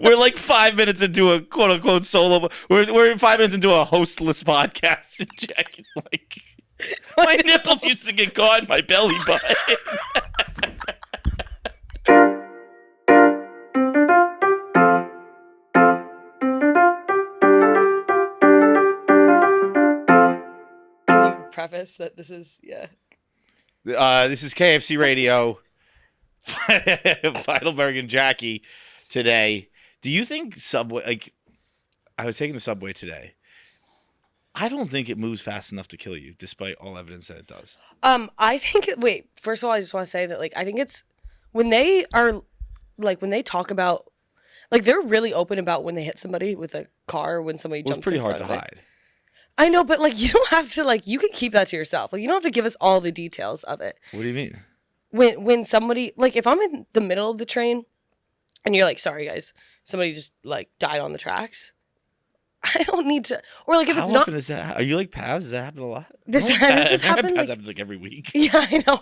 We're like 5 minutes into a quote unquote solo. We're 5 minutes into a hostless podcast. And Jackie's like, my nipples used to get caught in my belly button. Preface that this is this is KFC Radio. Feitelberg and Jackie today. Do you think Subway, like, I was taking the Subway today. I don't think it moves fast enough to kill you, despite all evidence that it does. I think first of all, I just want to say that, like, I think it's when they are, like, when they talk about, like, they're really open about when they hit somebody with a car, when somebody jumps in front of it. It's pretty hard to hide. I know, but, like, you don't have to, like, you can keep that to yourself. Like, you don't have to give us all the details of it. What do you mean? When somebody, like, if I'm in the middle of the train and you're like, sorry, guys, somebody just, like, died on the tracks, I don't need to, or, like, if it's not. How often is that? Are you like Pavs? Does that happen a lot? This has happened. Pavs happens, like, every week. Yeah, I know.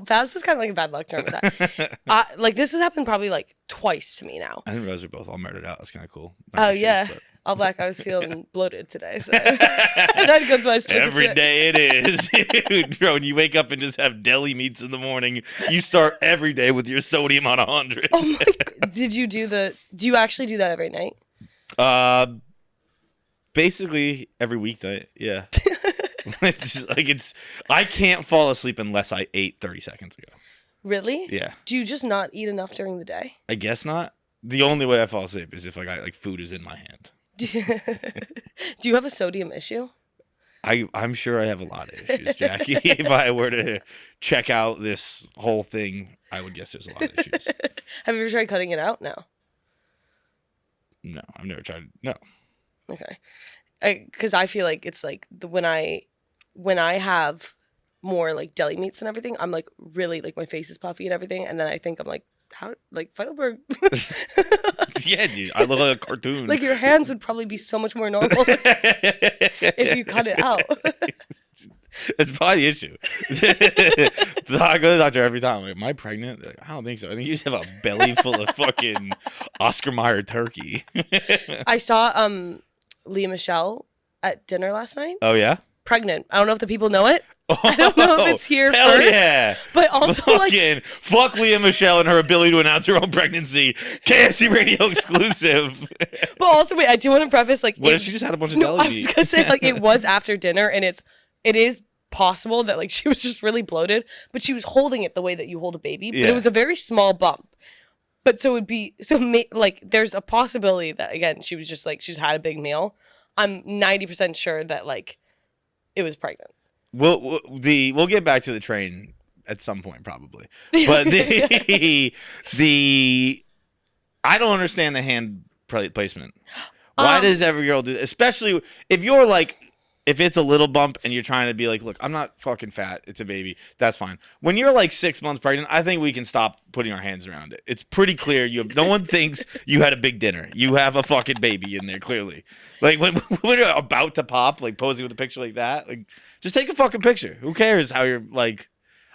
Pavs is kind of like a bad luck term with that. Like, this has happened probably, like, twice to me now. I didn't realize we're both all murdered out. That's kind of cool. Oh, yeah. All black. I was feeling bloated today, so I'd go to my sleep. Every day it is, dude. Bro, when you wake up and just have deli meats in the morning, you start every day with your sodium on 100. Oh my God. Do you actually do that every night? Basically every weeknight, yeah. I can't fall asleep unless I ate 30 seconds ago. Really? Yeah. Do you just not eat enough during the day? I guess not. The only way I fall asleep is if food is in my hand. Do you have a sodium issue? I'm sure I have a lot of issues, Jackie. If I were to check out this whole thing, I would guess there's a lot of issues. Have you ever tried cutting it out? No. No, I've never tried. No. Okay. Because I feel like it's like when I have more like deli meats and everything, I'm like really like my face is puffy and everything, and then I think I'm like, how, like, Feitelberg. Yeah, dude, I look like a cartoon. Like, your hands would probably be so much more normal if you cut it out. It's probably the issue. I go to the doctor every time. I'm like, am I pregnant? They're like, I don't think so. I think you just have a belly full of fucking Oscar Mayer turkey. I saw Leah Michele at dinner last night. Oh, yeah? Pregnant. I don't know if the people know it. I don't know if it's here hell first. Yeah. But also, fuck Leah Michele and her ability to announce her own pregnancy. KFC Radio exclusive. But also, wait, I do want to preface, like, what if she just had a bunch of deli meat? I was gonna say, like, it was after dinner, and it is possible that, like, she was just really bloated, but she was holding it the way that you hold a baby. But it was a very small bump. But so it'd be like, there's a possibility that, again, she was just like, she's had a big meal. I'm 90% sure that, like, it was pregnant. We'll get back to the train at some point probably, but the I don't understand the hand placement. Why does every girl do, especially if you're like, if it's a little bump and you're trying to be like, look, I'm not fucking fat, it's a baby, that's fine. When you're like 6 months pregnant, I think we can stop putting our hands around it. It's pretty clear no one thinks you had a big dinner. You have a fucking baby in there, clearly. Like, when you're about to pop, like posing with a picture like that, like, just take a fucking picture. Who cares how you're like?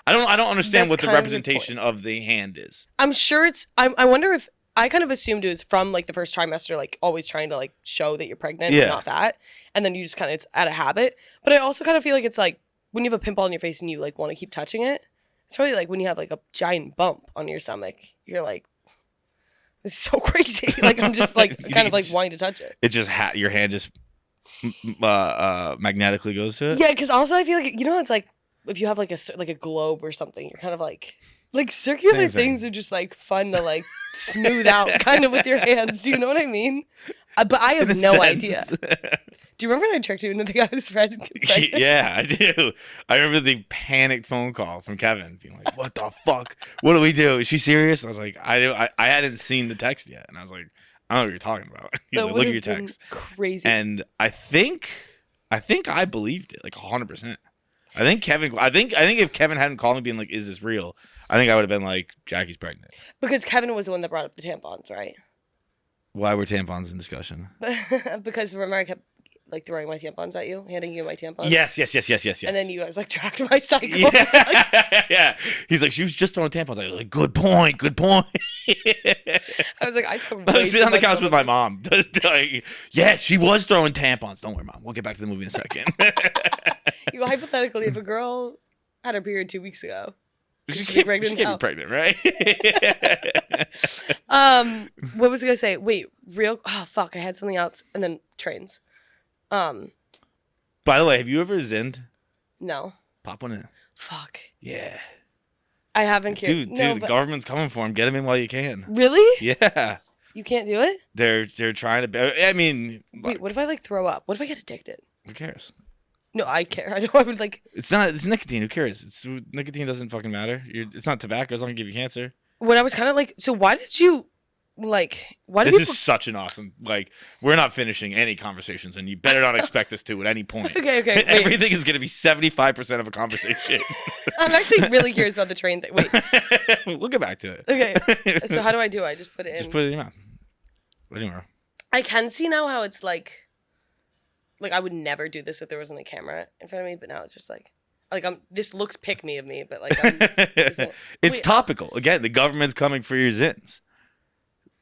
I don't understand what the representation of the hand is. I'm sure it's. I wonder if, I kind of assumed it was from like the first trimester, like always trying to like show that you're pregnant and not fat, and then you just kind of, it's out of habit. But I also kind of feel like it's like when you have a pimple on your face and you like want to keep touching it. It's probably like when you have like a giant bump on your stomach, you're like, this is so crazy. Like, I'm just like kind of like wanting to touch it. It just your hand just magnetically goes to it. Yeah, because also I feel like, you know, it's like if you have like a globe or something, you're kind of like circular things are just like fun to like smooth out kind of with your hands. Do you know what I mean? But I have no idea. Do you remember when I tricked you into the guy's friend? Yeah, I do. I remember the panicked phone call from Kevin being like, what the fuck? What do we do? Is she serious? And I was like, I hadn't seen the text yet. And I was like, I don't know what you're talking about. He's like, look at your text. Crazy. And I think I believed it like 100%. I think if Kevin hadn't called me being like, is this real? I think I would have been like, Jackie's pregnant. Because Kevin was the one that brought up the tampons, right? Why were tampons in discussion? Because remember, I kept like throwing my tampons at you, handing you my tampons. Yes. And then you guys like tracked my cycle. Yeah. He's like, she was just throwing tampons. I was like, good point. I was like, I was sitting on the couch with my mom. Like, yeah, she was throwing tampons. Don't worry, Mom. We'll get back to the movie in a second. You know, hypothetically, if a girl had her period 2 weeks ago, she can't be pregnant, right? What was I gonna say? Wait, oh fuck, I had something else, and then trains. By the way, have you ever zinned? No. Pop one in. Fuck. Yeah. I haven't. Dude, the government's coming for him. Get him in while you can. Really? Yeah. You can't do it? They're trying to. I mean. Wait, what if I like throw up? What if I get addicted? Who cares? No, I care. I know I would like. It's nicotine. Who cares? Nicotine doesn't fucking matter. It's not tobacco. It's not gonna give you cancer. When I was kind of like, so why did you, like, why did This is such an awesome, like, we're not finishing any conversations, and you better not expect us to at any point. Okay. Wait. Everything is gonna be 75% of a conversation. I'm actually really curious about the train thing. Wait. We'll get back to it. Okay. So how do I do it? I just put it in. Just put it in your mouth. Anywhere. I can see now how it's like I would never do this if there wasn't a camera in front of me, but now it's just like this looks pick me of me, but like it's topical. Again, the government's coming for your zins.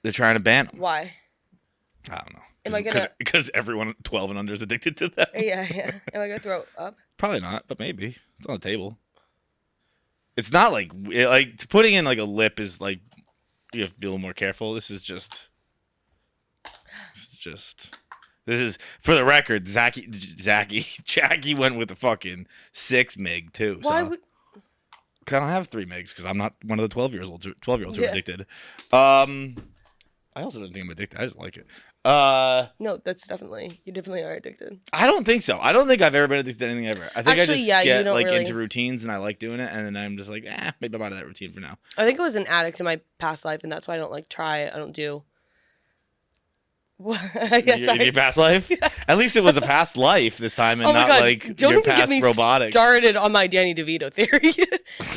They're trying to ban them. Why? I don't know. Am I gonna? Because everyone 12 and under is addicted to them. Yeah. Am I gonna throw up? Probably not, but maybe it's on the table. It's not like putting in like a lip is like you have to be a little more careful. This is for the record. Jackie went with the fucking 6 mig too. Why would? I don't have 3 migs because I'm not one of the 12-year-olds who are addicted. I also don't think I'm addicted. I just like it. No, you definitely are addicted. I don't think so. I don't think I've ever been addicted to anything ever. I think actually, I just get like into routines and I like doing it, and then I'm just like, maybe I'm out of that routine for now. I think I was an addict in my past life, and that's why I don't like try it. I don't do. In your past life? Yeah. At least it was a past life this time, and not like don't your even past get me robotics. Started on my Danny DeVito theory,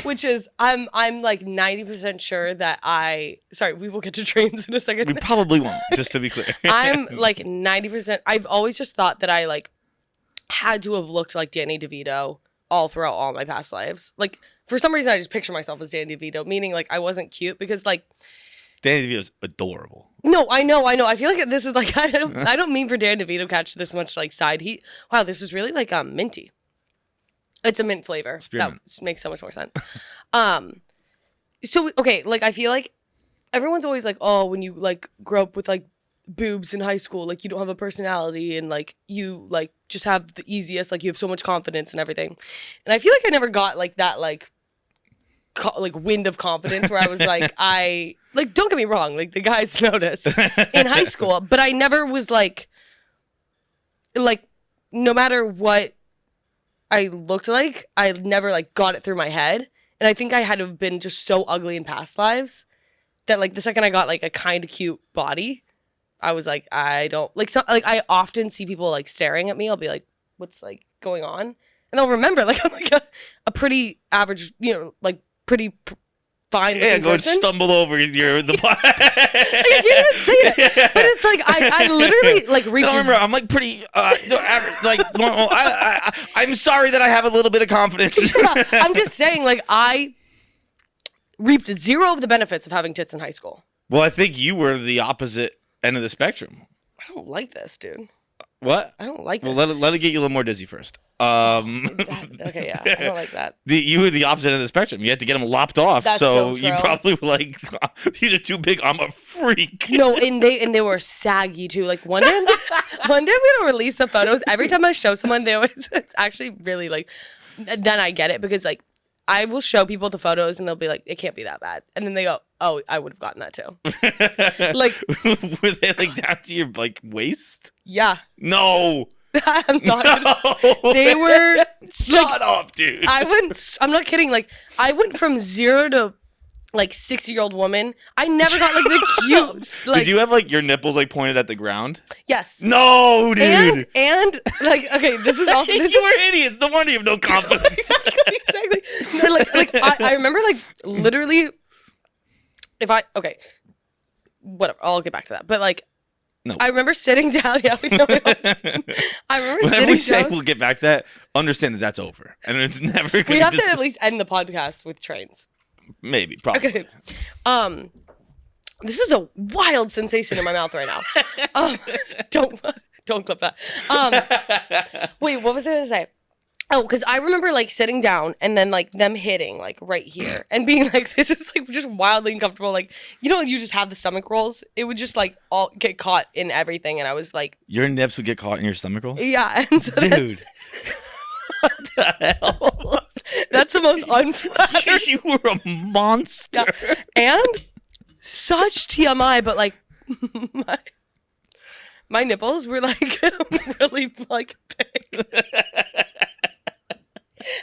which is I'm like 90% sure that sorry, we will get to trains in a second. We probably won't, just to be clear. I'm like 90%. I've always just thought that I like had to have looked like Danny DeVito all throughout all my past lives. Like for some reason, I just picture myself as Danny DeVito, meaning like I wasn't cute because like. Danny DeVito's adorable. No, I know. I feel like this is like I don't mean for Danny DeVito to catch this much like side heat. Wow, this is really like minty. It's a mint flavor. That makes so much more sense. So okay, like I feel like everyone's always like, oh, when you like grow up with like boobs in high school, like you don't have a personality and like you like just have the easiest, like you have so much confidence and everything. And I feel like I never got like that like wind of confidence where I was like don't get me wrong, like the guys notice in high school, but I never was like no matter what I looked like, I never like got it through my head. And I think I had to have been just so ugly in past lives that like the second I got like a kind of cute body, I was like, I don't like I often see people like staring at me. I'll be like, what's like going on? And they'll remember like I'm like a pretty average, like pretty fine. Yeah, go and stumble over the like, I can't even say it, but it's like I literally like reached. Don't remember, I'm like pretty average, like normal. I'm sorry that I have a little bit of confidence. Yeah, I'm just saying, like I reaped zero of the benefits of having tits in high school. Well, I think you were the opposite end of the spectrum. I don't like this, dude. What? I don't like this. Well, let it get you a little more dizzy first. Okay, yeah, I don't like that. You were the opposite end of the spectrum. You had to get them lopped off. That's so true. You probably were like, these are too big. I'm a freak. No, and they were saggy too. Like one day I'm gonna release the photos. Every time I show someone, it's actually really like. Then I get it because like I will show people the photos and they'll be like, it can't be that bad, and then they go, oh, I would have gotten that too. Like, were they like down to your like waist? Yeah. No. I'm not. No. They were. Shut up, dude. I'm not kidding. Like I went from 0 to like 60-year-old woman. I never got like the cute. Like, did you have like your nipples like pointed at the ground? Yes. No, dude. And like okay, this is also this you were idiots. No wonder you have no confidence. exactly. No, like I remember like literally. Whatever. I'll get back to that. But like, No. I remember sitting down. Yeah, we know. I remember Whenever sitting we say down. we'll get back to that, understand that that's over. And it's never going to We have to at least end the podcast with trains. Maybe, probably. Okay. This is a wild sensation in my mouth right now. Don't clip that. Wait, what was I gonna say? Oh, because I remember like sitting down and then like them hitting like right here and being like, this is like just wildly uncomfortable. Like, you know, when you just have the stomach rolls, it would just like all get caught in everything. And I was like, your nips would get caught in your stomach roll? yeah. And so Dude. What the hell? That's the most unflattering. You were a monster. Yeah. And such TMI, but like my nipples were like really like big.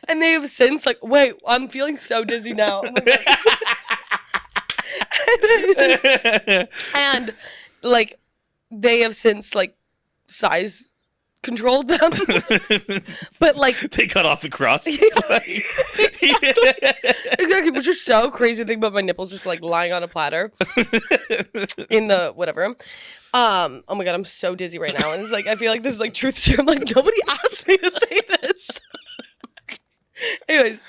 And they have since like, wait, I'm feeling so dizzy now. Oh and like they have since like size controlled them. But like they cut off the crust. Exactly. Which is so crazy to think about my nipples just like lying on a platter in the whatever. Oh my god, I'm so dizzy right now. And it's like I feel like this is like truth serum. Like nobody asked me to say this. Anyways,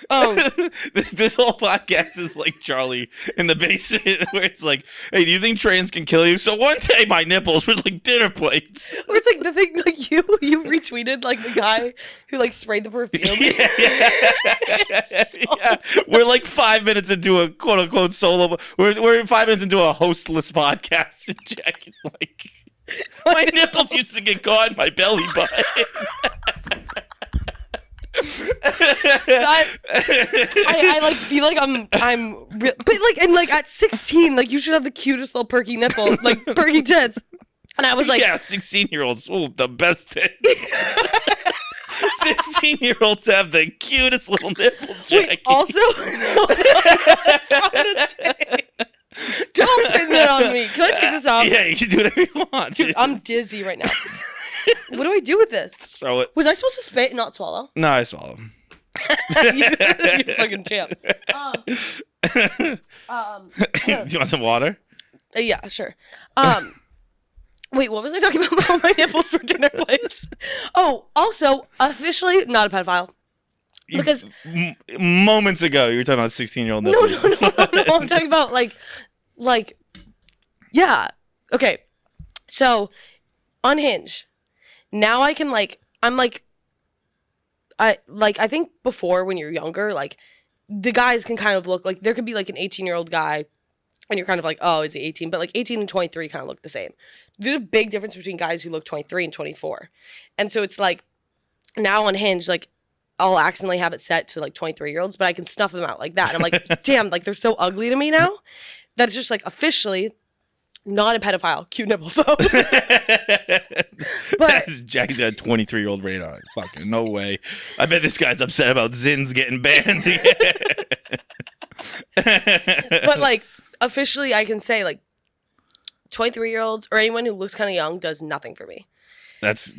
this whole podcast is like Charlie in the basement where it's like, hey, do you think trains can kill you? So one day my nipples were like dinner plates. Or it's like the thing like you retweeted like the guy who like sprayed the perfume. Yeah. We're like 5 minutes into a quote unquote solo. We're 5 minutes into a hostless podcast, and Jackie's like, my nipples used to get caught in my belly button. I like feel like but like and like at 16 like you should have the cutest little perky nipple like perky tits, and I was like, yeah, 16-year-olds, the best tits. 16-year-olds have the cutest little nipples, Jackie. Wait, also that's what I'm gonna say. Don't pin that on me. Can I take this off? Yeah, you can do whatever you want. Dude, I'm dizzy right now. What do I do with this? Throw it. Was I supposed to spit and not swallow? No, I swallow. You're fucking champ. Do you want some water? Yeah, sure. Wait, what was I talking about? All my nipples for dinner plates. Oh, also, officially not a pedophile. Because moments ago, you were talking about 16-year-old nipples. No. I'm talking about like, yeah. Okay, so on Hinge, now I can I think before when you're younger, like the guys can kind of look like there could be like an 18-year-old guy and you're kind of like, oh, is he 18? But like 18 and 23 kind of look the same. There's a big difference between guys who look 23 and 24. And so it's like now on Hinge, like I'll accidentally have it set to like 23-year-olds, but I can snuff them out like that. And I'm like, damn, like they're so ugly to me now. That's just like officially not a pedophile. Cute nipples though. But Jackie's got a 23-year-old radar. Fucking no way. I bet this guy's upset about Zins getting banned. But like officially I can say like 23-year-olds or anyone who looks kind of young does nothing for me. It's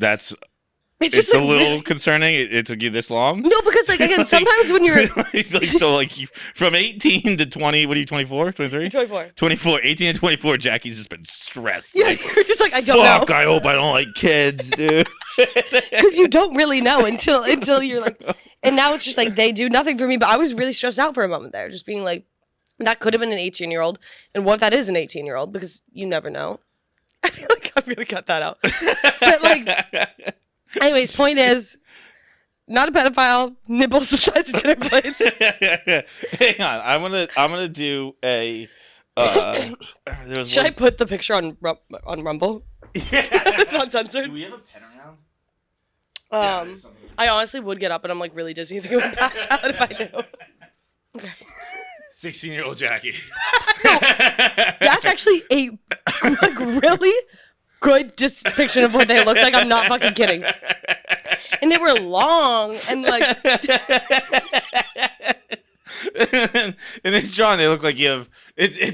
It's just just a like, little really concerning. It took you this long? No, because like again, sometimes when you're from 18 to 20, what are you, 24, 23? 24, 18 to 24, Jackie's just been stressed. Yeah, like, you're just like, I don't know. Fuck, I hope I don't like kids, dude. Because you don't really know until you're like, and now it's just like they do nothing for me. But I was really stressed out for a moment there, just being like, that could have been an 18-year-old, and what if that is an 18-year-old? Because you never know. I feel like I'm gonna cut that out. But like. Anyways, point is, not a pedophile. Nipples the size of dinner plates. Hang on, I'm gonna do a. Should I put the picture on Rumble? Yeah. It's not censored. Do we have a pen around? I honestly would get up, and I'm like really dizzy. I think I would pass out if I do. Okay. 16-year-old Jackie. That's actually a like really good depiction of what they look like. I'm not fucking kidding. And they were long and like. And it's John. They look like you have.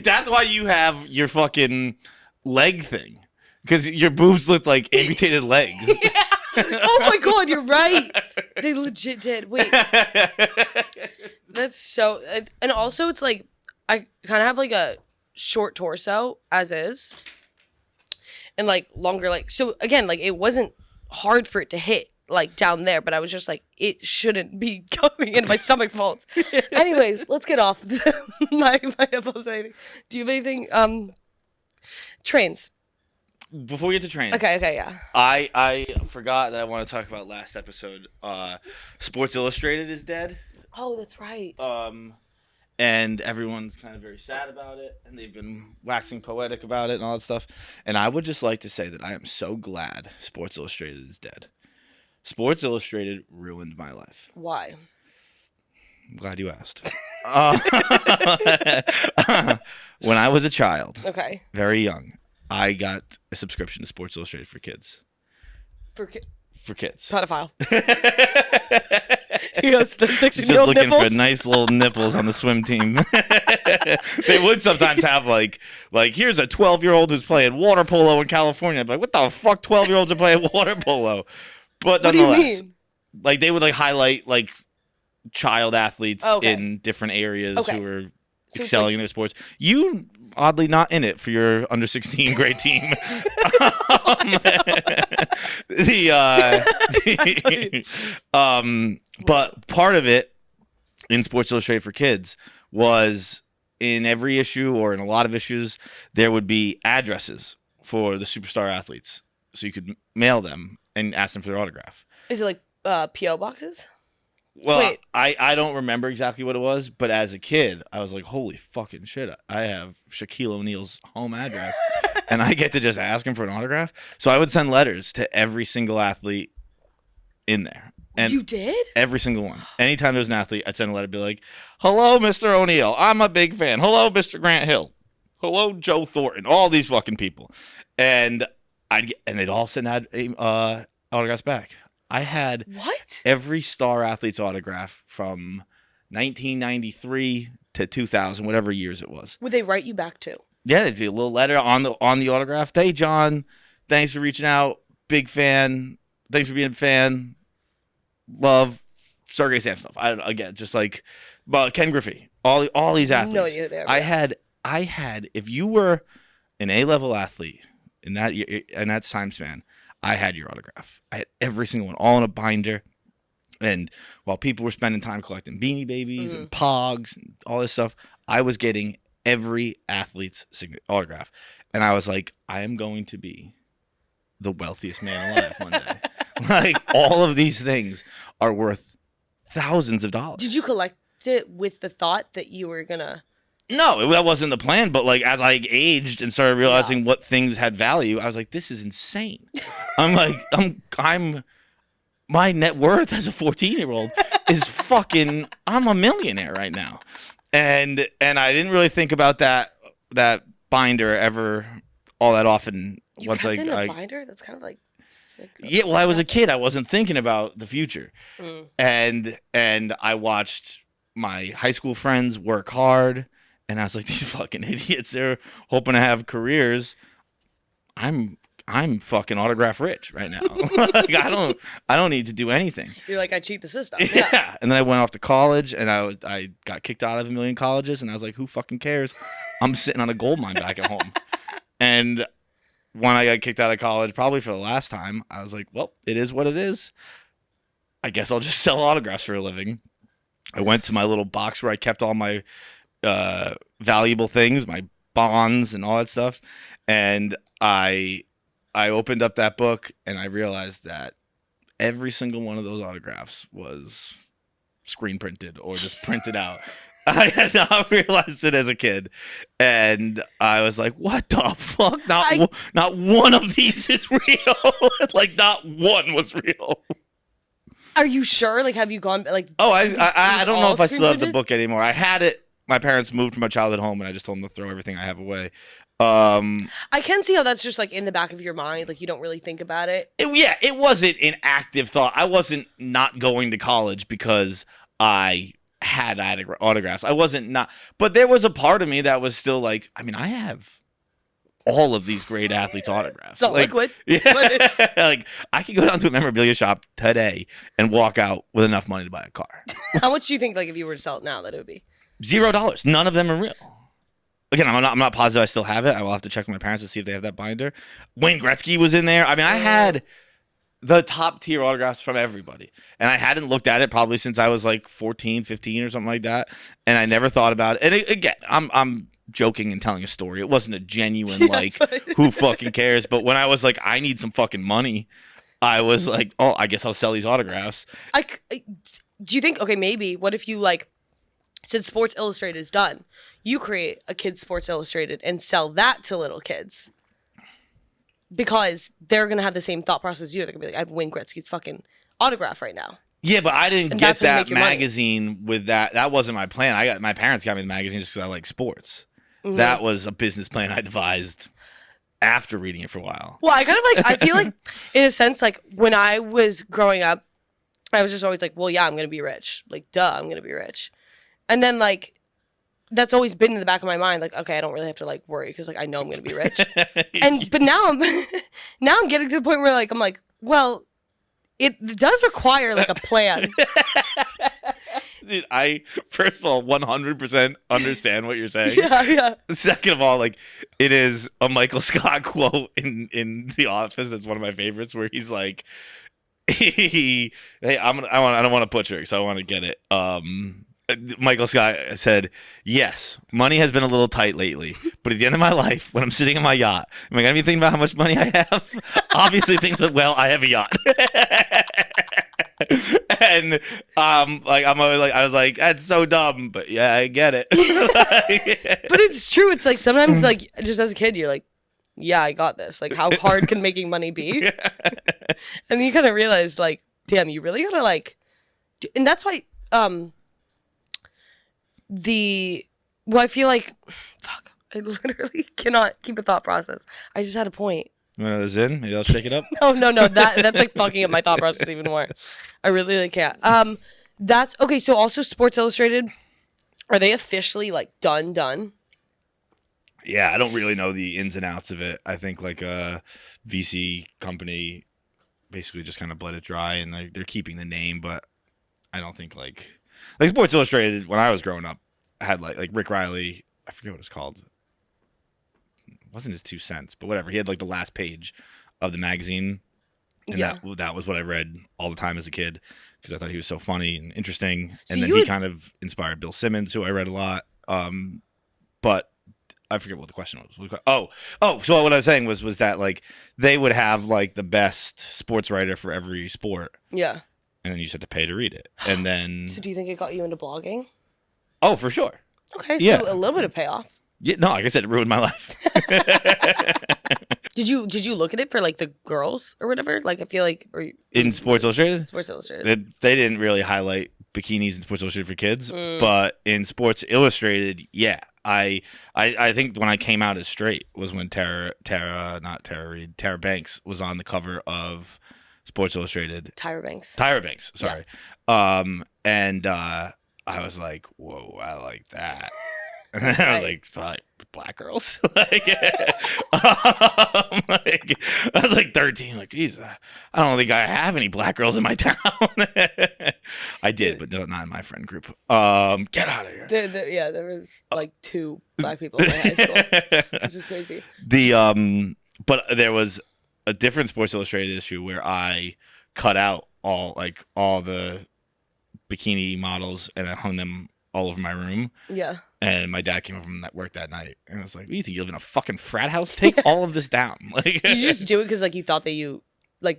That's why you have your fucking leg thing, because your boobs look like amputated legs. Yeah. Oh my god, you're right. They legit did. Wait. That's so. And also, it's like I kind of have like a short torso as is. and like longer, like, so again, like it wasn't hard for it to hit like down there, but I was just like, it shouldn't be going into my stomach folds. Anyways, let's get off my nipples. Do you have anything? Trains. Before we get to trains. Okay, yeah. I forgot that I want to talk about last episode. Sports Illustrated is dead. Oh, that's right. And everyone's kind of very sad about it, and they've been waxing poetic about it and all that stuff. And I would just like to say that I am so glad Sports Illustrated is dead. Sports Illustrated ruined my life. Why? I'm glad you asked. When I was a child, very young, I got a subscription to Sports Illustrated for kids. For kids. Pedophile. He goes the 16-year-old Just looking nipples. for nice little nipples on the swim team. They would sometimes have like here's a 12-year-old who's playing water polo in California. I'd be like, what the fuck, 12-year-olds are playing water polo? But nonetheless, what do you mean? Like they would like highlight like child athletes in different areas who were excelling in their sports. You oddly not in it for your under 16 grade team. But part of it in Sports Illustrated for Kids was in every issue or in a lot of issues there would be addresses for the superstar athletes, so you could mail them and ask them for their autograph. Is it like P.O. boxes? Well, wait. I don't remember exactly what it was, but as a kid, I was like, holy fucking shit, I have Shaquille O'Neal's home address, and I get to just ask him for an autograph. So I would send letters to every single athlete in there. And you did? Every single one. Anytime there was an athlete, I'd send a letter, be like, hello, Mr. O'Neal. I'm a big fan. Hello, Mr. Grant Hill. Hello, Joe Thornton. All these fucking people. And they'd all send autographs back. I had every star athlete's autograph from 1993 to 2000, whatever years it was. Would they write you back too? Yeah, there'd be a little letter on the autograph. Hey, John, thanks for reaching out. Big fan. Thanks for being a fan. Love, Sergey Samsonov. Again, just like Ken Griffey. All these athletes. No idea there. I had. If you were an A-level athlete in that time span, I had your autograph. I had every single one, all in a binder. And while people were spending time collecting Beanie Babies and Pogs and all this stuff, I was getting every athlete's autograph. And I was like, I am going to be the wealthiest man alive one day. Like, all of these things are worth thousands of dollars. Did you collect it with the thought that you were going to... No, that wasn't the plan. But like as I aged and started realizing what things had value, I was like, "This is insane." I'm like, I'm my net worth as a 14-year-old is fucking. I'm a millionaire right now, and I didn't really think about that binder ever all that often. You kept in a binder? That's kind of like sick. Yeah, well, I was a kid. I wasn't thinking about the future, and I watched my high school friends work hard. And I was like, these fucking idiots, they're hoping to have careers. I'm fucking autograph rich right now. Like, I don't need to do anything. You're like, I cheat the system. Yeah. And then I went off to college, and I got kicked out of a million colleges, and I was like, who fucking cares? I'm sitting on a gold mine back at home. And when I got kicked out of college, probably for the last time, I was like, well, it is what it is. I guess I'll just sell autographs for a living. I went to my little box where I kept all my valuable things, my bonds and all that stuff, and I opened up that book and I realized that every single one of those autographs was screen printed or just printed out. I had not realized it as a kid, and I was like, "What the fuck? Not one of these is real. Like, not one was real." Are you sure? Like, have you gone like? Oh, I don't know if I still have the book anymore. I had it. My parents moved from my childhood home, and I just told them to throw everything I have away. I can see how that's just like in the back of your mind, like you don't really think about it. It wasn't an active thought. I wasn't not going to college because I had autographs. I wasn't not, but there was a part of me that was still like, I mean, I have all of these great athletes' autographs. It's not like, liquid. Yeah, like I could go down to a memorabilia shop today and walk out with enough money to buy a car. How much do you think, like, if you were to sell it now, that it would be? $0. None of them are real. Again, I'm not positive I still have it. I will have to check with my parents to see if they have that binder. Wayne Gretzky was in there. I mean, I had the top tier autographs from everybody. And I hadn't looked at it probably since I was like 14, 15 or something like that. And I never thought about it. And again, I'm joking and telling a story. It wasn't a genuine like who fucking cares. But when I was like, I need some fucking money, I was like, oh, I guess I'll sell these autographs. Do you think, okay, maybe what if you like, since Sports Illustrated is done, you create a kid's Sports Illustrated and sell that to little kids? Because they're going to have the same thought process as you. They're going to be like, I have Wayne Gretzky's fucking autograph right now. Yeah, but I didn't get that magazine with that. That wasn't my plan. My parents got me the magazine just because I like sports. Mm-hmm. That was a business plan I devised after reading it for a while. Well, I kind of like, I feel like in a sense, like when I was growing up, I was just always like, well, yeah, I'm going to be rich. Like, duh, I'm going to be rich. And then like, that's always been in the back of my mind. Like, okay, I don't really have to like worry because like I know I'm going to be rich. But now I'm getting to the point where like, I'm like, well, it does require like a plan. Dude, I first of all 100% understand what you're saying. Yeah. Second of all, like it is a Michael Scott quote in The Office. That's one of my favorites, where he's like, "Hey, I don't want to butcher it, so I want to get it." Michael Scott said, "Yes, money has been a little tight lately, but at the end of my life, when I'm sitting in my yacht, am I gonna be thinking about how much money I have? Obviously, think that I have a yacht." And like I'm always like, I was like, that's so dumb, but yeah, I get it. But it's true. It's like sometimes like just as a kid, you're like, yeah, I got this. Like, how hard can making money be? And then you kind of realize, like, damn, you really gotta like, and that's why I feel like, fuck, I literally cannot keep a thought process. I just had a point. You want to Zen? Maybe I'll shake it up. No. That's like fucking up my thought process even more. I really can't. That's okay. So also Sports Illustrated, are they officially like done? Yeah, I don't really know the ins and outs of it. I think like a VC company basically just kind of bled it dry, and they're keeping the name, but I don't think like Sports Illustrated when I was growing up had like Rick Riley. I forget what it's called. Wasn't his 2 cents, but whatever. He had like the last page of the magazine, and that was what I read all the time as a kid because I thought he was so funny and interesting. And then he kind of inspired Bill Simmons, who I read a lot. But I forget what the question was. So what I was saying was that like they would have like the best sports writer for every sport. Yeah. And then you just had to pay to read it. And then So do you think it got you into blogging? Oh, for sure. Okay, so a little bit of payoff. Yeah, no, like I said, it ruined my life. Did you look at it for like the girls or whatever? Like I feel like in Sports Illustrated? Sports Illustrated. They didn't really highlight bikinis in Sports Illustrated for kids, but in Sports Illustrated, yeah. I think when I came out as straight was when Tara Banks was on the cover of Sports Illustrated. Tyra Banks, sorry. Yeah. And I was like, whoa, I like that. And then I was like, so I like black girls? I was like 13, like, geez, I don't think I have any black girls in my town. I did, but not in my friend group. Get out of here. There was like 2 black people in my high school, which is crazy. But there was a different Sports Illustrated issue where I cut out all the bikini models and I hung them all over my room. Yeah. And my dad came home from work that night, and I was like, "What do you think? You live in a fucking frat house? Take all of this down." Like, did you just do it because like you thought that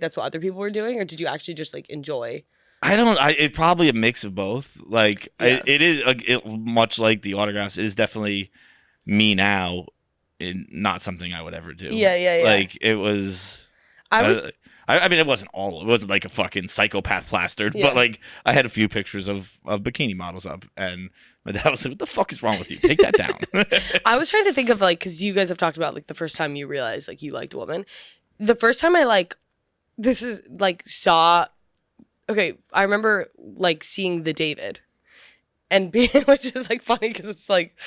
that's what other people were doing, or did you actually just like enjoy? It's probably a mix of both. Like it is much like the autographs. It is definitely me now, and not something I would ever do. Yeah. Like it was. I mean, it wasn't like a fucking psychopath plastered, but like I had a few pictures of bikini models up, and my dad was like, "What the fuck is wrong with you? Take that down." I was trying to think of like, because you guys have talked about like the first time you realized like you liked a woman. The first time I I remember like seeing the David, and being, which is like funny because it's like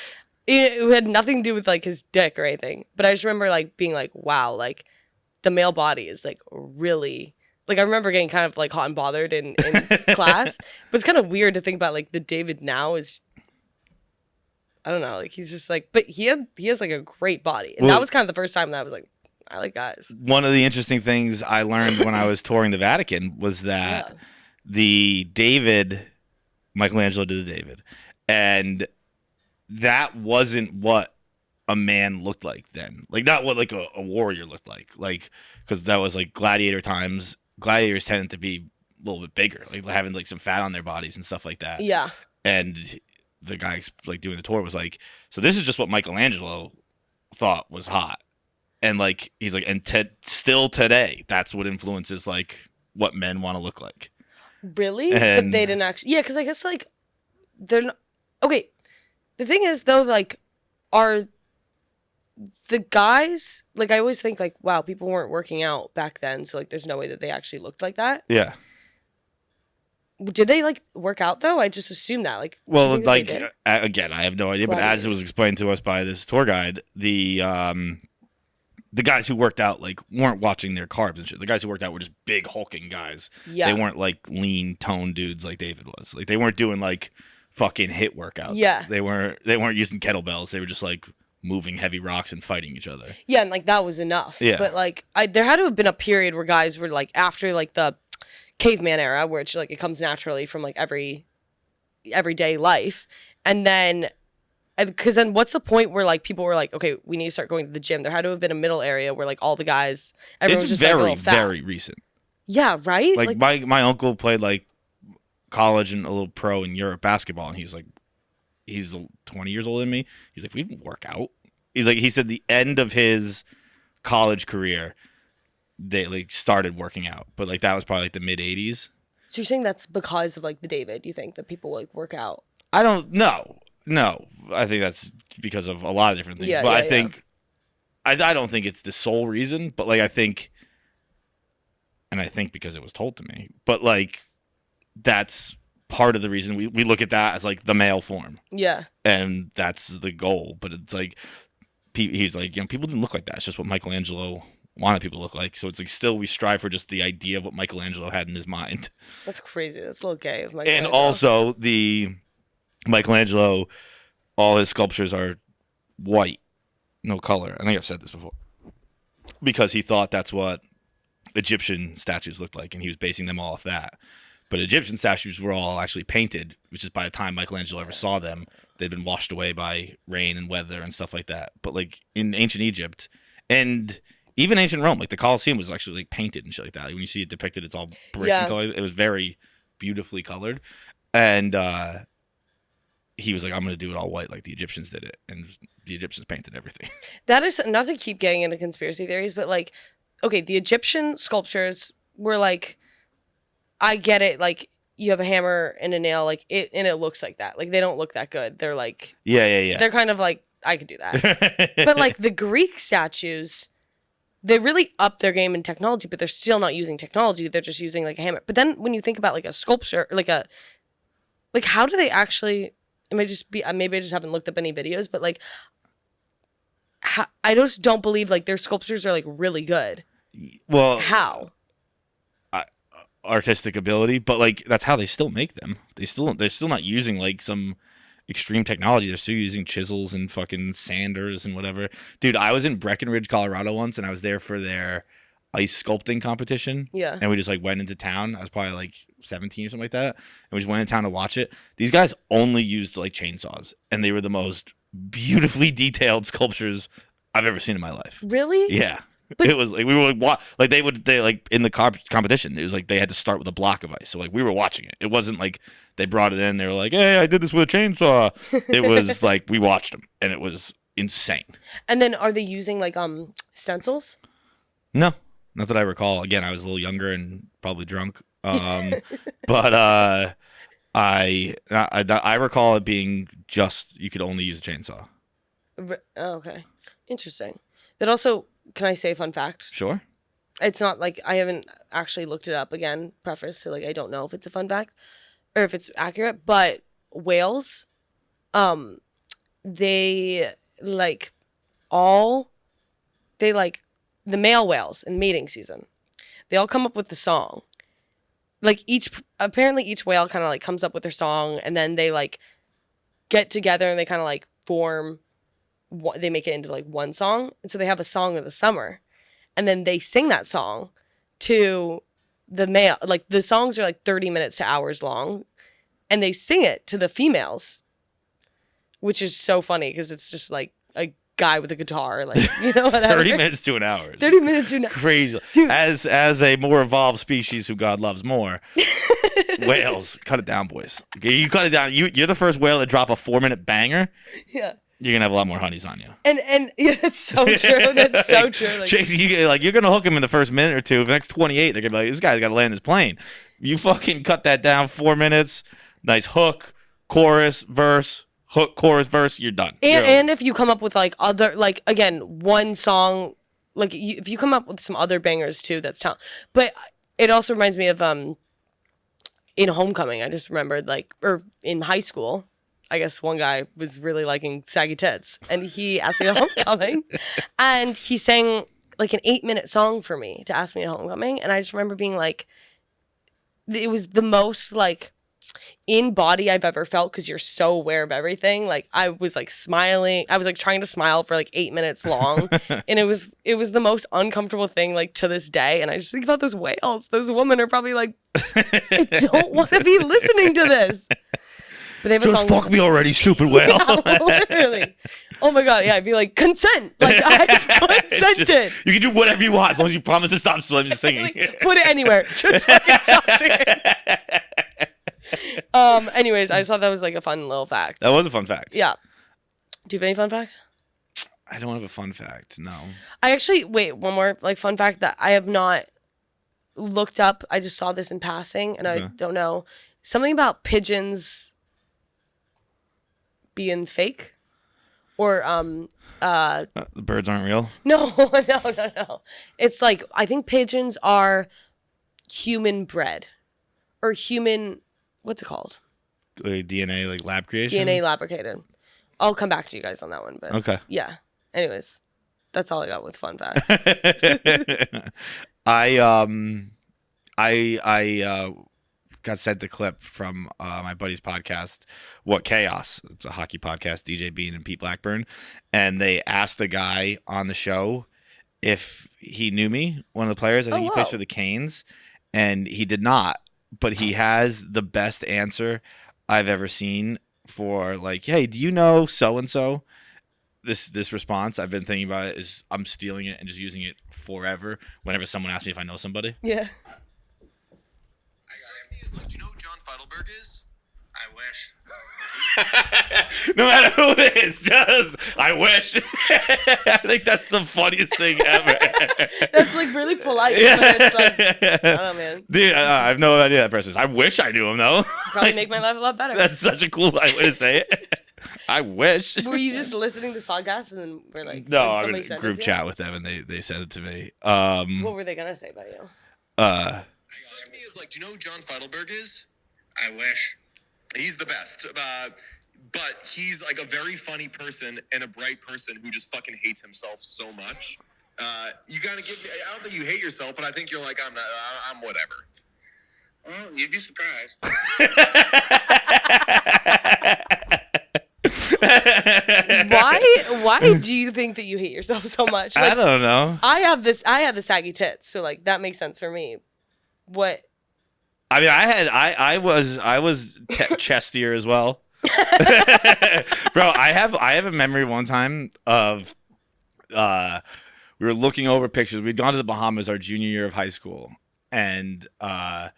it had nothing to do with like his dick or anything, but I just remember like being like, wow, like. The male body is like really like I remember getting kind of like hot and bothered in class, but it's kind of weird to think about like the David now is I don't know. Like he's just like, but he has like a great body, and that was kind of the first time that I was like, I like guys. One of the interesting things I learned when I was touring the Vatican was that the David, Michelangelo did the David, and that wasn't what a man looked like then. Like not what like a warrior looked like because that was like gladiator times. Gladiators tended to be a little bit bigger, like having like some fat on their bodies and stuff like that. Yeah. And the guy like doing the tour was like, so this is just what Michelangelo thought was hot. And like he's like, and still today, that's what influences like what men want to look like. Really? But they didn't actually. Yeah, because I guess like they're not. Okay, the thing is though, like, are the guys like I always think like, wow, people weren't working out back then, so like there's no way that they actually looked like that. Yeah. Did they like work out though? I just assumed that. Like, well, like again, I have no idea. But as it was explained to us by this tour guide, the guys who worked out like weren't watching their carbs and shit. The guys who worked out were just big hulking guys. Yeah, they weren't like lean toned dudes like David was. Like they weren't doing like fucking hit workouts. Yeah, they weren't using kettlebells. They were just like moving heavy rocks and fighting each other. Yeah, and like that was enough. Yeah, but like there had to have been a period where guys were like after like the caveman era where it's like it comes naturally from like everyday life, and then because then what's the point where like people were like, okay, we need to start going to the gym? There had to have been a middle area where like all the guys, everyone was just very, like a little fat. very recent. Yeah, right. Like my uncle played like college and a little pro in Europe basketball, and he's 20 years older than me. He's like, we didn't work out. He said the end of his college career, they like started working out, but like that was probably like the mid 80s. So you're saying that's because of like the David? You think that people like work out? I don't know. No, I think that's because of a lot of different things. Yeah, but I think I don't think it's the sole reason. But like I think because it was told to me. But like that's part of the reason we look at that as like the male form. Yeah, and that's the goal. But it's like he's like, people didn't look like that. It's just what Michelangelo wanted people to look like. So it's like still we strive for just the idea of what Michelangelo had in his mind. That's crazy. That's a little gay of Michelangelo. And also the Michelangelo, all his sculptures are white, no color. I think I've said this before. Because he thought that's what Egyptian statues looked like, and he was basing them all off that. But Egyptian statues were all actually painted, which is by the time Michelangelo ever saw them, they'd been washed away by rain and weather and stuff like that. But like in ancient Egypt and even ancient Rome, like the Colosseum was actually like painted and shit like that. Like when you see it depicted, it's all brick and color. It was very beautifully colored. And he was like, I'm going to do it all white like the Egyptians did it. And the Egyptians painted everything. That is, not to keep getting into conspiracy theories, but like, okay, the Egyptian sculptures were like, I get it, like, you have a hammer and a nail, like, and it looks like that. Like, they don't look that good. They're like... Yeah. They're kind of like, I could do that. But, like, the Greek statues, they really up their game in technology, but they're still not using technology. They're just using, like, a hammer. But then when you think about, like, a sculpture, like, how do they actually... maybe I just haven't looked up any videos, but, like, I just don't believe, like, their sculptures are, like, really good. Well... How? Artistic ability, but like that's how they still make them. They're still not using like some extreme technology. They're still using chisels and fucking sanders and whatever. Dude, I was in Breckenridge, Colorado once, and I was there for their ice sculpting competition. Yeah. And we just like went into town. I was probably like 17 or something like that. And we just went into town to watch it. These guys only used like chainsaws, and they were the most beautifully detailed sculptures I've ever seen in my life. Really? Yeah. But it was like we were like they like in the competition. It was like they had to start with a block of ice. So like we were watching it. It wasn't like they brought it in. They were like, "Hey, I did this with a chainsaw." It was like we watched them, and it was insane. And then are they using like stencils? No, not that I recall. Again, I was a little younger and probably drunk. But I recall it being just you could only use a chainsaw. Oh, okay, interesting. That also. Can I say a fun fact? Sure. It's not like I haven't actually looked it up again, preface, so like I don't know if it's a fun fact or if it's accurate, but whales, they like the male whales in mating season, they all come up with the song. Like apparently each whale kind of like comes up with their song, and then they like get together and they kind of like form. They make it into like one song, and so they have a song of the summer, and then they sing that song to the male. Like the songs are like 30 minutes to hours long, and they sing it to the females, which is so funny because it's just like a guy with a guitar, like, you know, whatever. 30 minutes to an hour. 30 minutes to an hour. Crazy. Dude. As a more evolved species who God loves more, whales, cut it down, boys. You cut it down. You're the first whale to drop a 4-minute banger. Yeah. You're gonna have a lot more honeys on you. And yeah, that's so true. That's so true. Like, Chicks, you're gonna hook them in the first minute or two. For the next 28, they're gonna be like, this guy's gotta land this plane. You fucking cut that down 4 minutes. Nice hook, chorus, verse, hook, chorus, verse. You're done. And if you come up with like other, like again, one song, like if you come up with some other bangers too, that's talent. But it also reminds me of in Homecoming. I just remembered or in high school. I guess one guy was really liking saggy tits, and he asked me to Homecoming, and he sang like an 8-minute song for me to ask me to Homecoming, and I just remember being like, it was the most like in body I've ever felt because you're so aware of everything. Like I was like smiling, I was like trying to smile for like 8 minutes long, and it was the most uncomfortable thing like to this day. And I just think about those whales. Those women are probably like, I don't want to be listening to this. But they have a Just song. fuck me already, stupid whale. Yeah, literally. Oh my god, yeah, I'd be like, consent. Like I consented. You can do whatever you want as long as you promise to stop singing. Like, put it anywhere. Just fucking stop singing. Anyways, I just thought that was like a fun little fact. That was a fun fact. Yeah. Do you have any fun facts? I don't have a fun fact. No. I actually one more like fun fact that I have not looked up. I just saw this in passing, and I don't know something about pigeons being fake, or The birds aren't real. No. It's like I think pigeons are human bred, or human. What's it called? Like DNA, like lab creation. DNA labricated. I'll come back to you guys on that one, but okay. Yeah. Anyways, that's all I got with fun facts. I got sent the clip from my buddy's podcast, What Chaos. It's a hockey podcast, DJ Bean and Pete Blackburn. And they asked the guy on the show if he knew me, one of the players. I think he plays for the Canes. And he did not. But he has the best answer I've ever seen for like, hey, do you know so-and-so? This response, I've been thinking about it, is I'm stealing it and just using it forever whenever someone asks me if I know somebody. Yeah. Like, do you know who John Feitelberg is? I wish. No matter who it is, just I wish. I think that's the funniest thing ever. That's like really polite. Yeah. But it's like, I don't know, man. Dude, I have no idea that person is. I wish I knew him though. Probably make my life a lot better. That's such a cool way to say it. I wish. Were you just listening to this podcast and then we're like, no, I'm in a group chat with them and they sent it to me. What were they gonna say about you? Strike me as like, do you know who John Feitelberg is? I wish. He's the best. But he's like a very funny person and a bright person who just fucking hates himself so much. You gotta give. I don't think you hate yourself, but I think you're like, I'm whatever. Well, you'd be surprised. Why do you think that you hate yourself so much? Like, I don't know. I had the saggy tits, so like that makes sense for me. What? I mean, I was chestier as well. Bro, I have a memory one time of we were looking over pictures. We'd gone to the Bahamas our junior year of high school, and there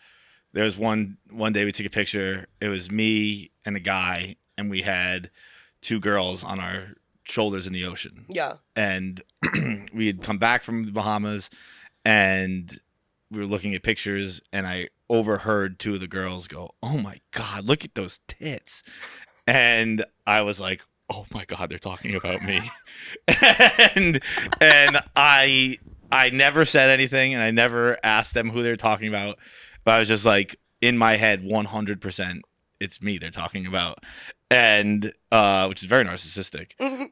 was one day we took a picture. It was me and a guy, and we had 2 girls on our shoulders in the ocean. Yeah. And we had come back from the Bahamas, and we were looking at pictures, and I overheard 2 of the girls go, "Oh my God, look at those tits." And I was like, "Oh my God, they're talking about me." and I never said anything, and I never asked them who they're talking about, but I was just like, in my head, 100%, it's me they're talking about. And which is very narcissistic.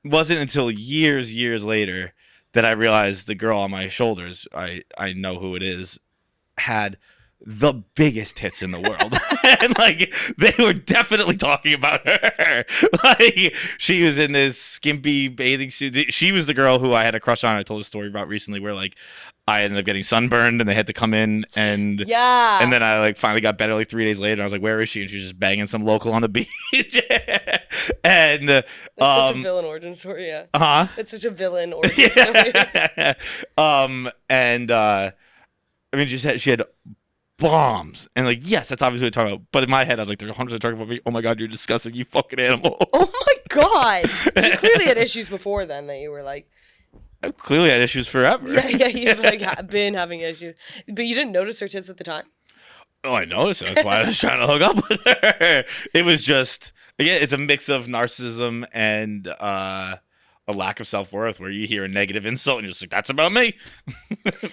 Wasn't until years later that I realized the girl on my shoulders, I know who it is, had the biggest hits in the world. And like they were definitely talking about her. Like she was in this skimpy bathing suit. She was the girl who I had a crush on. I told a story about recently where like I ended up getting sunburned and they had to come in and then I like finally got better like 3 days later. And I was like, where is she? And she was just banging some local on the beach. And it's such a villain origin story, yeah. It's such a villain origin story. And I mean she had bombs and like yes, that's obviously what we're talking about. But in my head I was like, they're 100% talking about me. Oh my god, you're disgusting, you fucking animal. Oh my god. You clearly had issues before then that you were like I clearly had issues forever. Yeah, you've like been having issues. But you didn't notice her tits at the time? Oh, I noticed it. That's why I was trying to hook up with her. It was just, again, it's a mix of narcissism and a lack of self-worth where you hear a negative insult and you're just like, that's about me.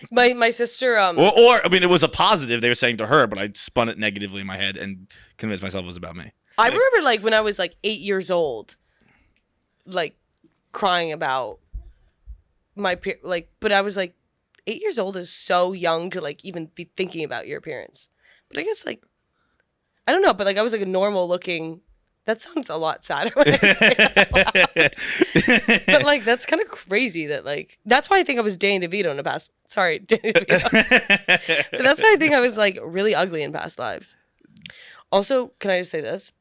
My sister... Or, I mean, it was a positive they were saying to her, but I spun it negatively in my head and convinced myself it was about me. I remember like when I was like 8 years old, like crying about but I was like 8 years old is so young to like even be thinking about your appearance. But I guess like I don't know, but like I was like a normal looking. That sounds a lot sadder when I say that out loud. But like that's kind of crazy that like that's why I think I was Danny DeVito in the past. Sorry, Danny DeVito. But that's why I think I was like really ugly in past lives. Also, can I just say this?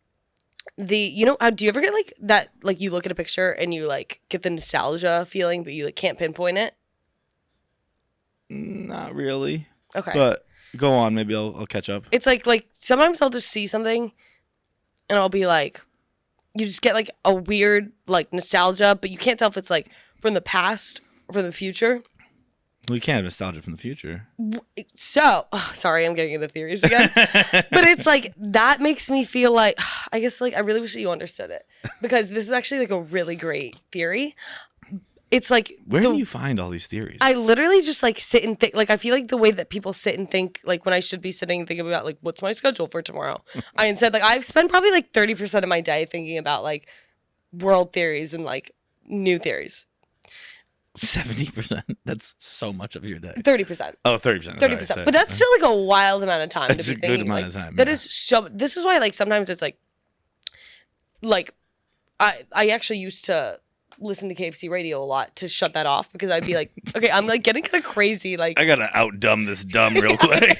Do you ever get like that, like you look at a picture and you like get the nostalgia feeling, but you like can't pinpoint it? Not really. Okay. But go on, maybe I'll catch up. It's like sometimes I'll just see something and I'll be like, you just get like a weird like nostalgia, but you can't tell if it's like from the past or from the future. Well, you can't have nostalgia from the future. So, sorry, I'm getting into theories again. But it's like, that makes me feel like, I guess like, I really wish that you understood it. Because this is actually like a really great theory. It's like... Where do you find all these theories? I literally just like sit and think, like I feel like the way that people sit and think, like when I should be sitting and thinking about like, what's my schedule for tomorrow? I instead, like I've spent probably like 30% of my day thinking about like world theories and like new theories. 70%? That's so much of your day. 30%. Oh, 30%. 30%. But that's still like a wild amount of time that's to be a good thinking. amount Like, of time. that is so. This is why like sometimes it's like I actually used to listen to KFC Radio a lot to shut that off because I'd be like, okay, I'm like getting kind of crazy. Like I gotta outdumb this dumb real quick.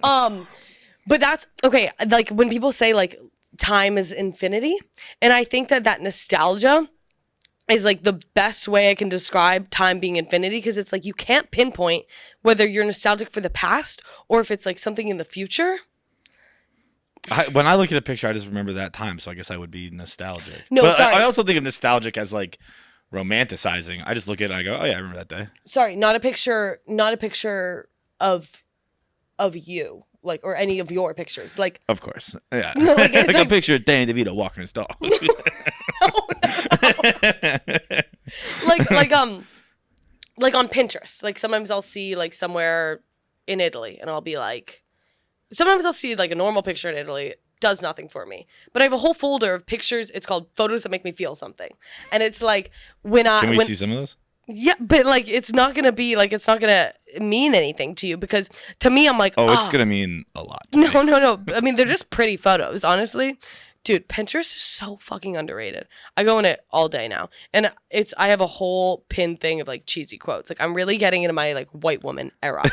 But that's okay. Like when people say like time is infinity, and I think that nostalgia is like the best way I can describe time being infinity, because it's like you can't pinpoint whether you're nostalgic for the past or if it's like something in the future. When I look at a picture, I just remember that time, so I guess I would be nostalgic. No, but sorry. I also think of nostalgic as like romanticizing. I just look at it and I go, oh yeah, I remember that day. Sorry, not a picture of you, like, or any of your pictures. Like, of course. Yeah. No, like, like it's a picture of Danny DeVito walking his dog. No. Like on Pinterest. Like sometimes I'll see like somewhere in Italy and I'll be like, sometimes I'll see like a normal picture in Italy. It does nothing for me. But I have a whole folder of pictures. It's called Photos That Make Me Feel Something. And it's like Can we see some of those? Yeah, but like it's not gonna be like, it's not gonna mean anything to you, because to me I'm like, it's gonna mean a lot. No. I mean, they're just pretty photos, honestly. Dude, Pinterest is so fucking underrated. I go in it all day now. And I have a whole pin thing of like cheesy quotes. Like I'm really getting into my like white woman era.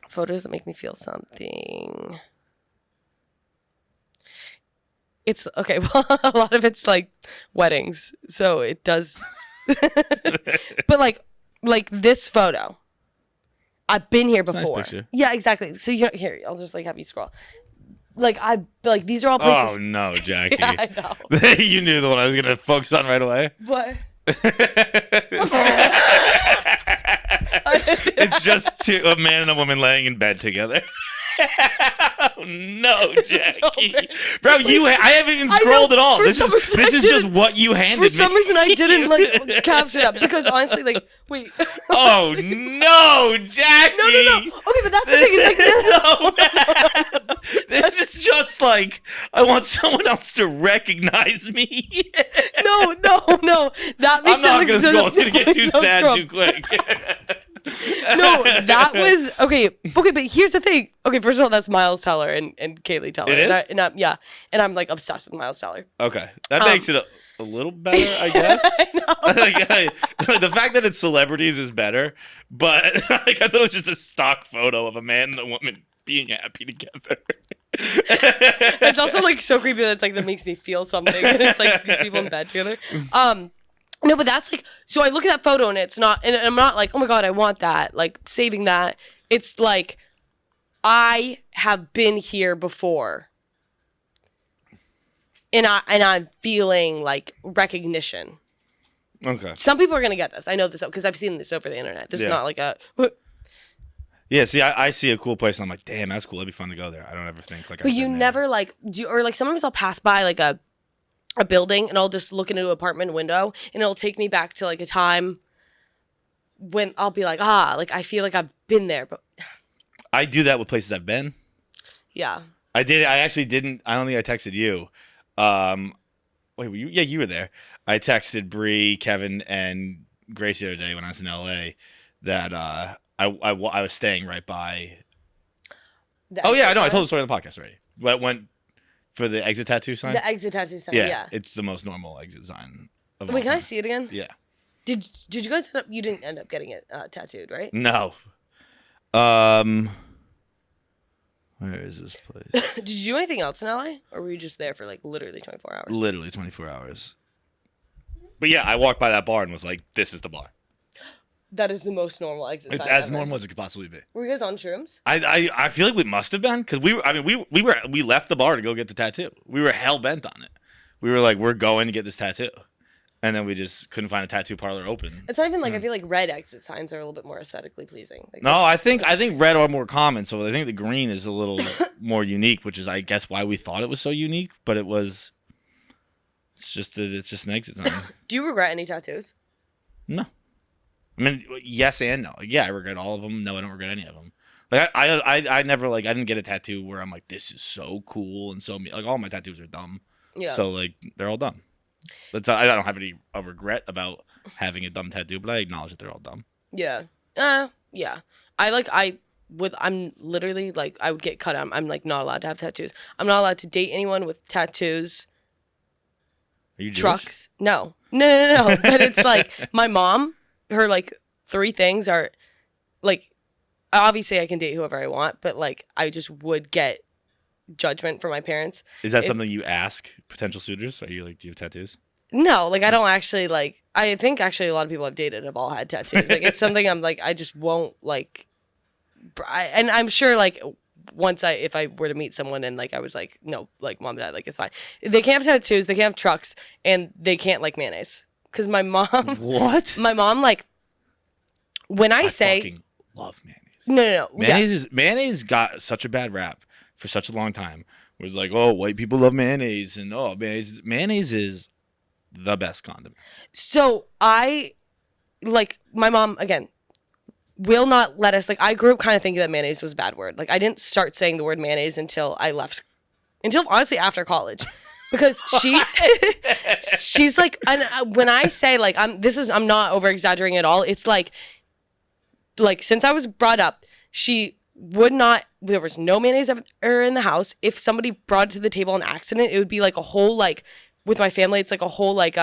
Photos that make me feel something. It's okay. Well, a lot of it's like weddings. So it does. But like this photo. I've been here before. Nice picture. Yeah, exactly. So here, I'll just like have you scroll. Like these are all places. Oh no, Jackie. Yeah, I know. You knew the one I was gonna focus on right away. What? It's just a man and a woman laying in bed together. Oh no, Jackie. Bro, I haven't even scrolled at all. This is just what you handed me. For some reason I didn't like capture that, because honestly, like, wait. Oh no, Jackie. No. Okay, but that's the thing. It's like, no. This is just like, I want someone else to recognize me. No. That makes I'm not gonna scroll. It's gonna get too sad scroll. too quick. No, that was okay. Okay, but here's the thing. Okay, first of all, that's Miles Teller and Kaylee Teller. It is? And I'm like obsessed with Miles Teller. Okay, that makes it a little better, I guess. I know. The fact that it's celebrities is better, but like, I thought it was just a stock photo of a man and a woman being happy together. It's also like so creepy that it's like that makes me feel something. And it's like these people in bed together. No, but that's like, so I look at that photo and it's not, and I'm not like, oh my God, I want that, like saving that. It's like, I have been here before. And I'm feeling like recognition. Okay. Some people are going to get this. I know this because I've seen this over the internet. This is not like a... Yeah, see, I see a cool place and I'm like, damn, that's cool. That'd be fun to go there. I don't ever think like. But you never like, or like sometimes I'll pass by like a building and I'll just look into an apartment window and it'll take me back to like a time when I'll be like, like I feel like I've been there. But I do that with places I've been. Yeah. I did. I actually didn't. I don't think I texted you. Wait, were you? Yeah, you were there. I texted Bree, Kevin, and Grace the other day when I was in LA that I was staying right by. Oh yeah, I know. I told the story on the podcast already. But went for the exit tattoo sign. The exit tattoo sign. Yeah, Yeah. it's the most normal exit sign. Wait, can I see it again? Yeah. Did you guys end up? You didn't end up getting it tattooed, right? No. Where is this place? Did you do anything else in LA, or were you just there for like literally 24 hours? Literally 24 hours. But yeah, I walked by that bar and was like, "This is the bar." That is the most normal exit. It's sign as ever. normal as it could possibly be. Were you guys on shrooms? I feel like we must have been because we left the bar to go get the tattoo. We were hell bent on it. We were like, we're going to get this tattoo, and then we just couldn't find a tattoo parlor open. It's not even like I feel like red exit signs are a little bit more aesthetically pleasing. Like No, I think red are more common, so I think the green is a little more unique, which is I guess why we thought it was so unique, but it was. It's just an exit sign. Do you regret any tattoos? No. I mean, yes and no. Like, yeah, I regret all of them. No, I don't regret any of them. Like I never like I didn't get a tattoo where I'm like, this is so cool and so like all my tattoos are dumb. Yeah. So like they're all dumb. But I don't have any regret about having a dumb tattoo, but I acknowledge that they're all dumb. Yeah. Yeah. I'm literally like I would get cut out. I'm like not allowed to have tattoos. I'm not allowed to date anyone with tattoos. Are you Jewish? Trucks. No. But it's like my mom. Her like 3 things are like obviously I can date whoever I want, but like I just would get judgment from my parents. Is that something you ask potential suitors? Are you like, do you have tattoos? No, like I don't actually like. I think actually a lot of people I've dated have all had tattoos. Like it's something I'm like I just won't like. And I'm sure like once if I were to meet someone and like I was like no like mom and dad like it's fine. They can't have tattoos. They can't have trucks, and they can't like mayonnaise. Because my mom... What? My mom, like... When I say... fucking love mayonnaise. No. Mayonnaise got such a bad rap for such a long time. It was like, oh, white people love mayonnaise. And, oh, mayonnaise is the best condiment. So, I... Like, my mom, again, will not let us... Like, I grew up kind of thinking that mayonnaise was a bad word. Like, I didn't start saying the word mayonnaise until I left... Until, honestly, after college. Because she's like, and when I say like, I'm not over exaggerating at all. It's like since I was brought up, she would not, there was no mayonnaise ever in the house. If somebody brought it to the table on accident, it would be like a whole, like with my family, it's like a whole, like,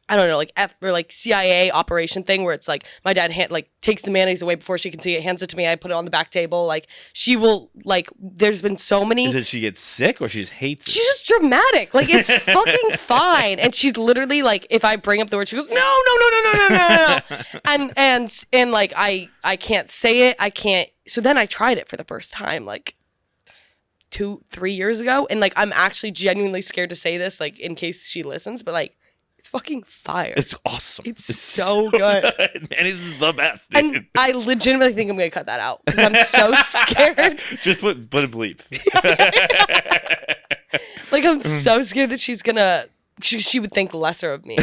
I don't know, like or like CIA operation thing where it's like my dad takes the mayonnaise away before she can see it, hands it to me, I put it on the back table. Like she will like. There's been so many. Is it she gets sick or she just hates it? She's just dramatic. Like it's fucking fine. And she's literally like, if I bring up the word, she goes no. And like I can't say it. I can't. So then I tried it for the first time like 2-3 years ago, and like I'm actually genuinely scared to say this like in case she listens, but like. It's fucking fire. It's awesome. It's so good. Mayonnaise is the best, dude. And I legitimately think I'm going to cut that out because I'm so scared. Just put a bleep. Like, I'm so scared that she's going to... She would think lesser of me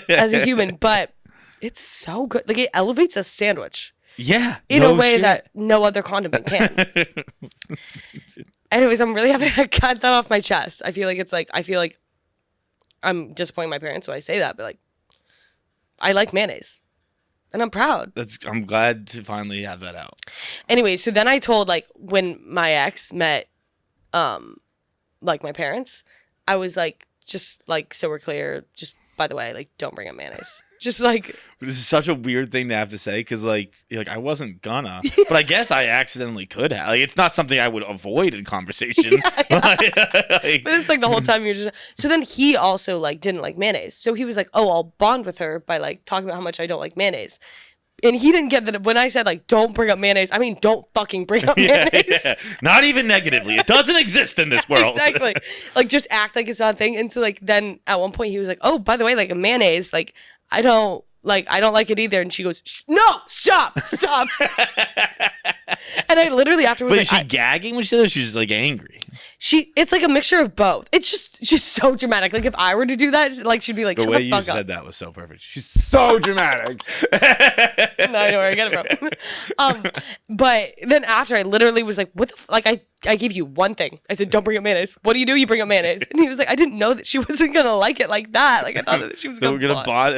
as a human, but it's so good. Like, it elevates a sandwich. Yeah. In a way that no other condiment can. Anyways, I'm really happy to cut that off my chest. I feel like I'm disappointing my parents when I say that, but like, I like mayonnaise. And I'm proud. I'm glad to finally have that out. Anyway, so then I told, like, when my ex met, like, my parents, I was like, just, like, so we're clear, just, by the way, like, don't bring up mayonnaise. Just, like... This is such a weird thing to have to say, because, like, you're like, I wasn't gonna. But I guess I accidentally could have. Like, it's not something I would avoid in conversation. Yeah. But it's, like, the whole time you're just... So then he also, like, didn't like mayonnaise. So he was like, oh, I'll bond with her by, like, talking about how much I don't like mayonnaise. And he didn't get that when I said, like, don't bring up mayonnaise, I mean, don't fucking bring up mayonnaise. Yeah. Not even negatively. It doesn't exist in this world. Exactly. Like, just act like it's not a thing. And so, like, then at one point he was like, oh, by the way, like, a mayonnaise, like, I don't like it either. And she goes, no, stop. And I literally afterwards But like, is she gagging when she said it? She's just, like, angry. It's like a mixture of both. It's just so dramatic. Like, if I were to do that, like, she'd be like, shut the fuck up. The way you said that was so perfect. She's so dramatic. No, I know where I get it from. But then after, I literally was like, what the like, I gave you one thing. I said, don't bring up mayonnaise. What do? You bring up mayonnaise. And he was like, I didn't know that she wasn't going to like it like that. Like, I thought that she was going to bond.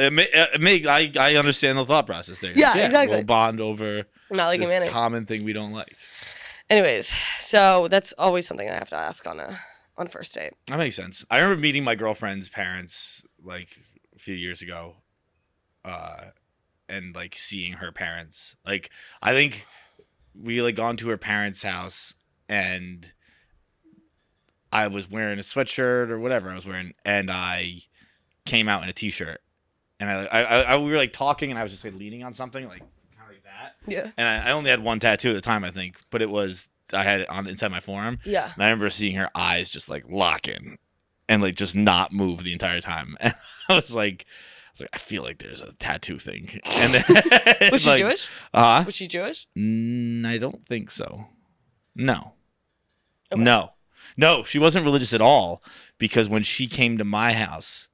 I understand the thought process there. Yeah, exactly. We'll bond over not liking this mayonnaise. common thing we don't like. Anyways, so that's always something I have to ask on a first date. That makes sense. I remember meeting my girlfriend's parents, like, a few years ago, and, like, seeing her parents. Like, I think we, like, gone to her parents' house, and I was wearing a sweatshirt or whatever I was wearing, and I came out in a t-shirt, and we were, like, talking, and I was just, like, leaning on something, like, kind of like that. Yeah. And I only had one tattoo at the time, I think, but I had it on inside my forearm. Yeah. And I remember seeing her eyes just, like, lock in and, like, just not move the entire time. And I was like, I feel like there's a tattoo thing. And then, was she like, Jewish? Was she Jewish? I don't think so. No. Okay. No, she wasn't religious at all, because when she came to my house,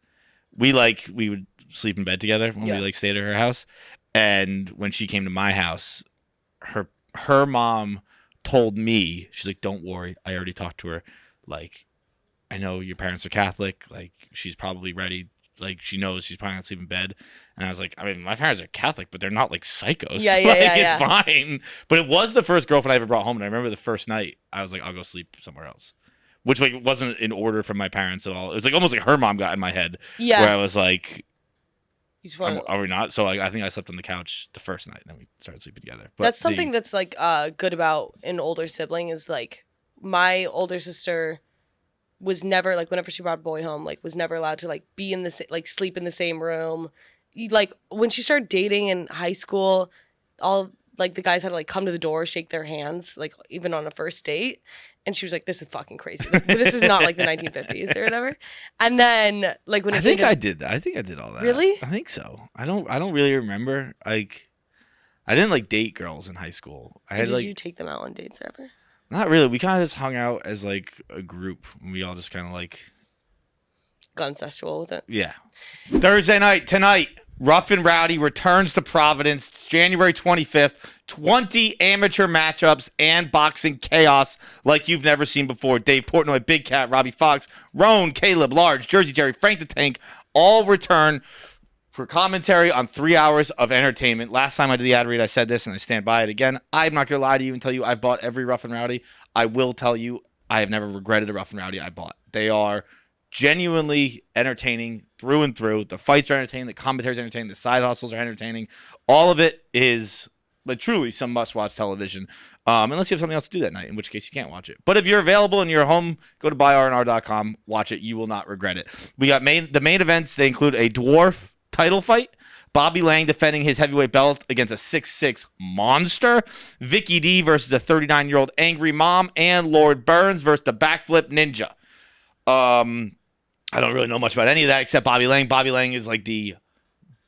we would sleep in bed together when we, like, stayed at her house. And when she came to my house, her mom told me, she's like, don't worry, I already talked to her. Like, I know your parents are Catholic. Like, she's probably ready. Like, she knows she's probably not sleep in bed. And I was like, I mean, my parents are Catholic, but they're not, like, psychos. Yeah, It's fine. But it was the first girlfriend I ever brought home. And I remember the first night, I was like, I'll go sleep somewhere else. Which, like, wasn't in order from my parents at all. It was, like, almost like her mom got in my head. Yeah. Where I was like, are we not? So, like, I think I slept on the couch the first night, and then we started sleeping together. But that's something that's, like, good about an older sibling is, like, my older sister was never, like, whenever she brought a boy home, like, was never allowed to, like, be in the like, sleep in the same room. Like, when she started dating in high school, all, like, the guys had to, like, come to the door, shake their hands, like, even on a first date. And she was like, this is fucking crazy. Like, this is not like the 1950s or whatever. And then, like, when I think I did that. I think I did all that. Really? I think so. I don't really remember. Like, I didn't, like, date girls in high school. Did you take them out on dates ever? Not really. We kind of just hung out as, like, a group. We all just kind of, like, got incestual with it. Yeah. Thursday night, tonight, Rough and Rowdy returns to Providence, January 25th. 20 amateur matchups and boxing chaos like you've never seen before. Dave Portnoy, Big Cat, Robbie Fox, Roan, Caleb, Large, Jersey Jerry, Frank the Tank, all return for commentary on 3 hours of entertainment. Last time I did the ad read, I said this, and I stand by it again. I'm not going to lie to you and tell you I've bought every Rough and Rowdy. I will tell you I have never regretted a Rough and Rowdy I bought. They are genuinely entertaining through and through. The fights are entertaining. The commentaries are entertaining. The side hustles are entertaining. All of it is, like, truly some must-watch television, unless you have something else to do that night, in which case you can't watch it. But if you're available and you're home, go to buyrnr.com, watch it. You will not regret it. We got the main events. They include a dwarf title fight, Bobby Lang defending his heavyweight belt against a 6'6" monster, Vicky D versus a 39-year-old angry mom, and Lord Burns versus the backflip ninja. I don't really know much about any of that except Bobby Lang. Bobby Lang is, like, the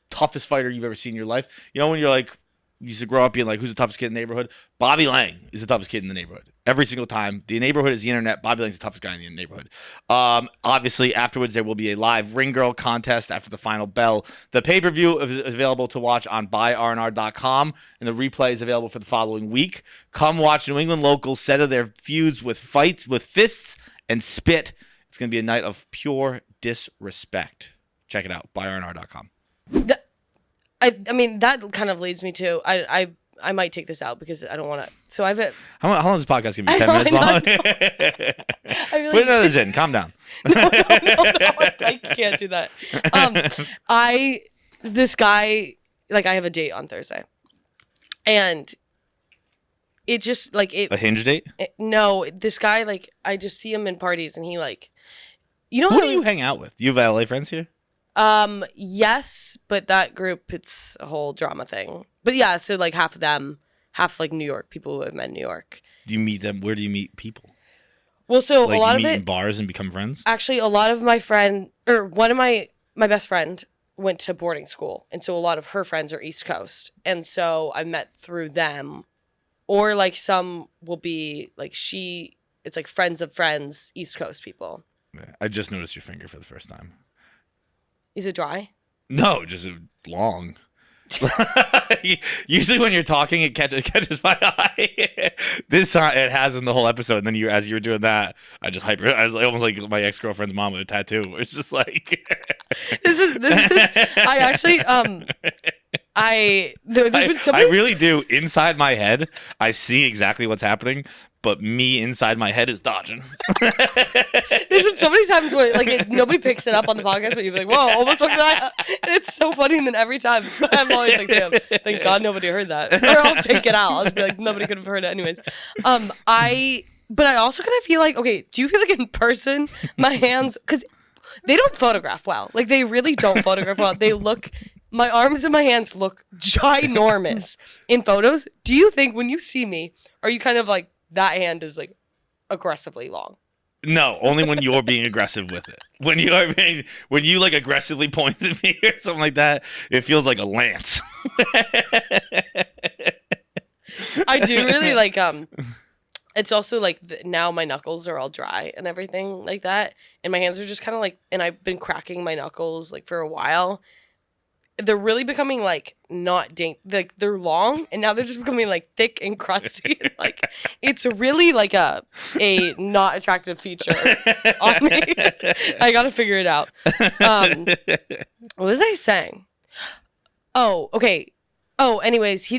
toughest fighter you've ever seen in your life. You know, when you're, like, you used to grow up being like, who's the toughest kid in the neighborhood? Bobby Lang is the toughest kid in the neighborhood. Every single time. The neighborhood is the internet. Bobby Lang's the toughest guy in the neighborhood. Obviously, afterwards, there will be a live ring girl contest after the final bell. The pay-per-view is available to watch on buyrnr.com, and the replay is available for the following week. Come watch New England locals settle their feuds with fists and spit. It's going to be a night of pure disrespect. Check it out, buyrnr.com. I mean, that kind of leads me to I might take this out because I don't want to. So I've How long is this podcast gonna be? 10 minutes long. I really, Put another in. Calm down. no, I can't do that. This guy, like, I have a date on Thursday, and it just like it. A hinge date? No, this guy, like, I just see him in parties, and he like, you know, who do you hang out with? Do you have LA friends here? Yes, but that group, it's a whole drama thing. But yeah, so like half of them, half like New York, people who have met in New York. Do you meet them? Where do you meet people? Well, so like, a lot you of meet it in bars and become friends? Actually, a lot of my friend, or one of my best friend went to boarding school. And so a lot of her friends are East Coast. And so I met through them. Or like some will be like it's like friends of friends, East Coast people. Yeah, I just noticed your finger for the first time. Is it dry? No, just long. Usually when you're talking, it catches my eye. This time it has in the whole episode, and then as you were doing that, I was like, almost like my ex-girlfriend's mom with a tattoo. It's just like this is. I actually there's been so many... I really do. Inside my head, I see exactly what's happening, but me inside my head is dodging. There's been so many times where like nobody picks it up on the podcast, but you're like, "Whoa, almost looked at." And it's so funny. And then every time, I'm always like, "Damn, thank God nobody heard that." Or I'll take it out. I'll just be like, "Nobody could have heard it anyways." But I also kind of feel like, okay, do you feel like in person, my hands, because they don't photograph well. Like they really don't photograph well. My arms and my hands look ginormous in photos. Do you think when you see me, are you kind of like, that hand is like aggressively long? No, only when you're being aggressive with it. When you like aggressively point at me or something like that, it feels like a lance. I do really like, it's also like now my knuckles are all dry and everything like that. And my hands are just kind of like, and I've been cracking my knuckles like for a while. They're really becoming like not like they're long, and now they're just becoming like thick and crusty. Like it's really like a not attractive feature on me. I gotta figure it out. What was I saying? Oh, okay. Oh, anyways,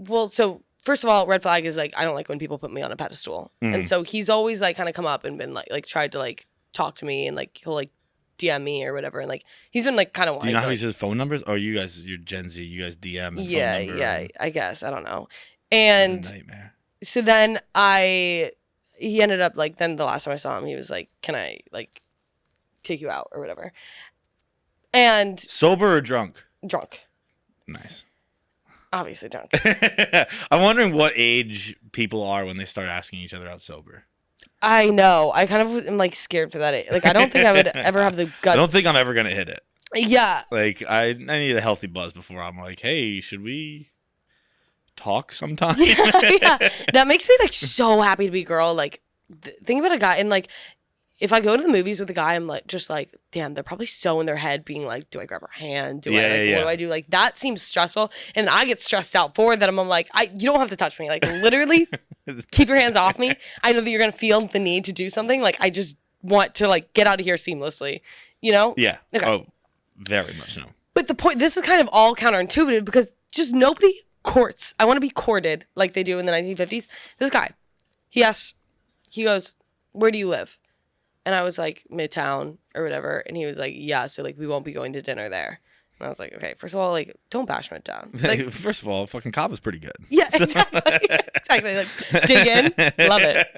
well, so first of all, red flag is like I don't like when people put me on a pedestal, and so he's always like kind of come up and been like tried to like talk to me, and like he'll like DM me or whatever, and like he's been like kind of. Do you know how he says phone numbers? Or you're Gen Z, you guys DM. Yeah, phone number I guess I don't know. And nightmare. So then he ended up like then the last time I saw him, he was like, "Can I like take you out or whatever?" And sober or drunk? Drunk. Nice. Obviously drunk. I'm wondering what age people are when they start asking each other out sober. I know. I kind of am like scared for that. Like, I don't think I would ever have the guts. I don't think I'm ever gonna hit it. Yeah. Like, I need a healthy buzz before I'm like, hey, should we talk sometime? Yeah. That makes me like so happy to be a girl. Like, think about a guy, and like, if I go to the movies with a guy, I'm like, just like, damn, they're probably so in their head being like, do I grab her hand? What do I do? Like, that seems stressful. And I get stressed out for that. I'm like, you don't have to touch me. Like, literally, keep your hands off me. I know that you're going to feel the need to do something. Like, I just want to, like, get out of here seamlessly. You know? Yeah. Okay. Oh, very much so. But the point, this is kind of all counterintuitive because just nobody courts. I want to be courted like they do in the 1950s. This guy, he goes, where do you live? And I was like, Midtown or whatever. And he was like, yeah, so like we won't be going to dinner there. And I was like, okay, first of all, like, don't bash Midtown. Like, first of all, fucking Cobb is pretty good. Yeah, exactly. Exactly. Like, dig in. Love it.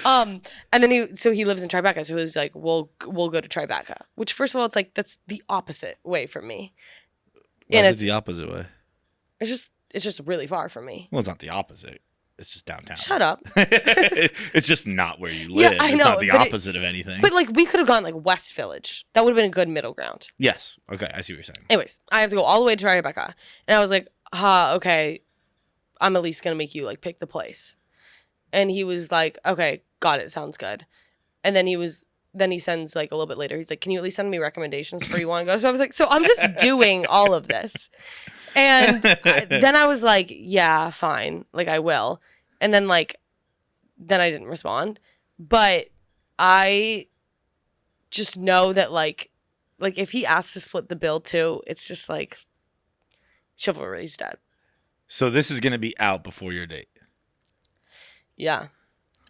And then he lives in Tribeca. So he was like, we'll go to Tribeca. Which, first of all, it's like, that's the opposite way from me. Why is it the opposite way? It's just really far from me. Well, it's not the opposite. It's just downtown. Shut up. It's just not where you live. Yeah, I know, it's not the opposite of anything. But like we could have gone like West Village. That would have been a good middle ground. Yes. Okay, I see what you're saying. Anyways, I have to go all the way to Tribeca. And I was like, okay, I'm at least going to make you like pick the place. And he was like, okay, got it. Sounds good. And then he sends like a little bit later, he's like, can you at least send me recommendations for where you want to go? So I was like, so I'm just doing all of this. And then I was like, yeah, fine. Like, I will. And then, I didn't respond. But I just know that, like if he asks to split the bill, too, it's just, like, Chivalry's dead. So this is gonna be out before your date. Yeah.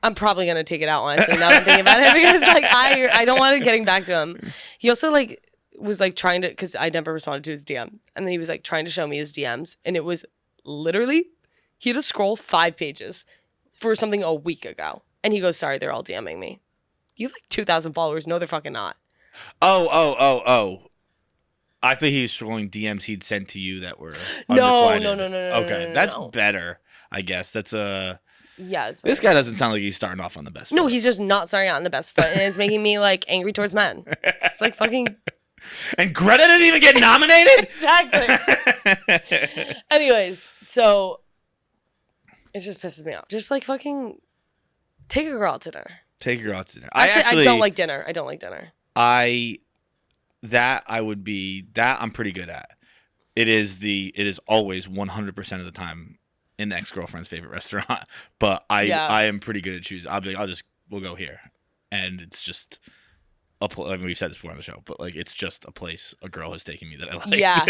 I'm probably gonna take it out, honestly, now that I'm thinking about it, because like I don't want it getting back to him. He also like was like trying to, because I never responded to his DM, and then he was like trying to show me his DMs, and it was literally, he had to scroll 5 pages for something a week ago, and he goes, sorry, they're all DMing me. You have like 2,000 followers. No, they're fucking not. Oh. I thought he was scrolling DMs he'd sent to you that were No. unrequited. Okay, No, that's no. better, I guess. That's a... Yeah, it's This guy doesn't sound like he's starting off on the best foot. No, he's just not starting out on the best foot, and it's making me like angry towards men. It's like fucking... And Greta didn't even get nominated? Exactly. Anyways, so it just pisses me off. Just like fucking take a girl out to dinner. Take her out to dinner. Actually, I don't like dinner. I don't like dinner. I'm pretty good at. It is always 100% of the time an ex-girlfriend's favorite restaurant, but I am pretty good at choosing. I'll be like, we'll go here, and it's just I mean, we've said this before on the show, but like it's just a place a girl has taken me that I like. Yeah,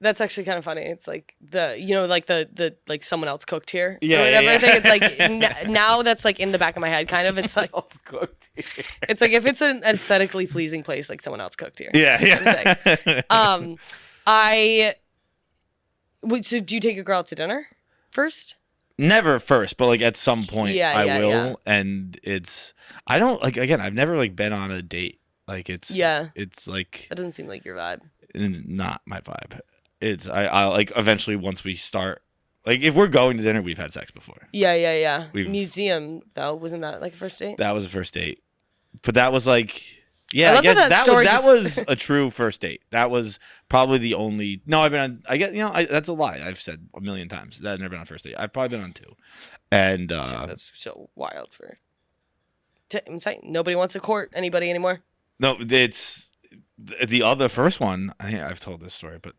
that's actually kind of funny. It's like the like someone else cooked here. Yeah, or whatever. yeah. I think it's like now that's like in the back of my head, kind of. It's like else cooked here. It's like if it's an aesthetically pleasing place, like someone else cooked here. Yeah. So do you take a girl out to dinner first? Never first, but like at some point I will. Yeah. And I don't like, again, I've never like been on a date. Like it's like, That doesn't seem like your vibe. it's not my vibe. I like eventually once we start, like if we're going to dinner, we've had sex before. Yeah. Museum though, wasn't that like a first date? That was a first date, but that was like, yeah, I I love guess that was a true first date. That was probably the only. No, I've been on. I guess that's a lie. I've said a million times that I've never been on a first date. I've probably been on 2, and that's so wild for. I'm saying nobody wants to court anybody anymore. No, it's the first one. I think I've told this story, but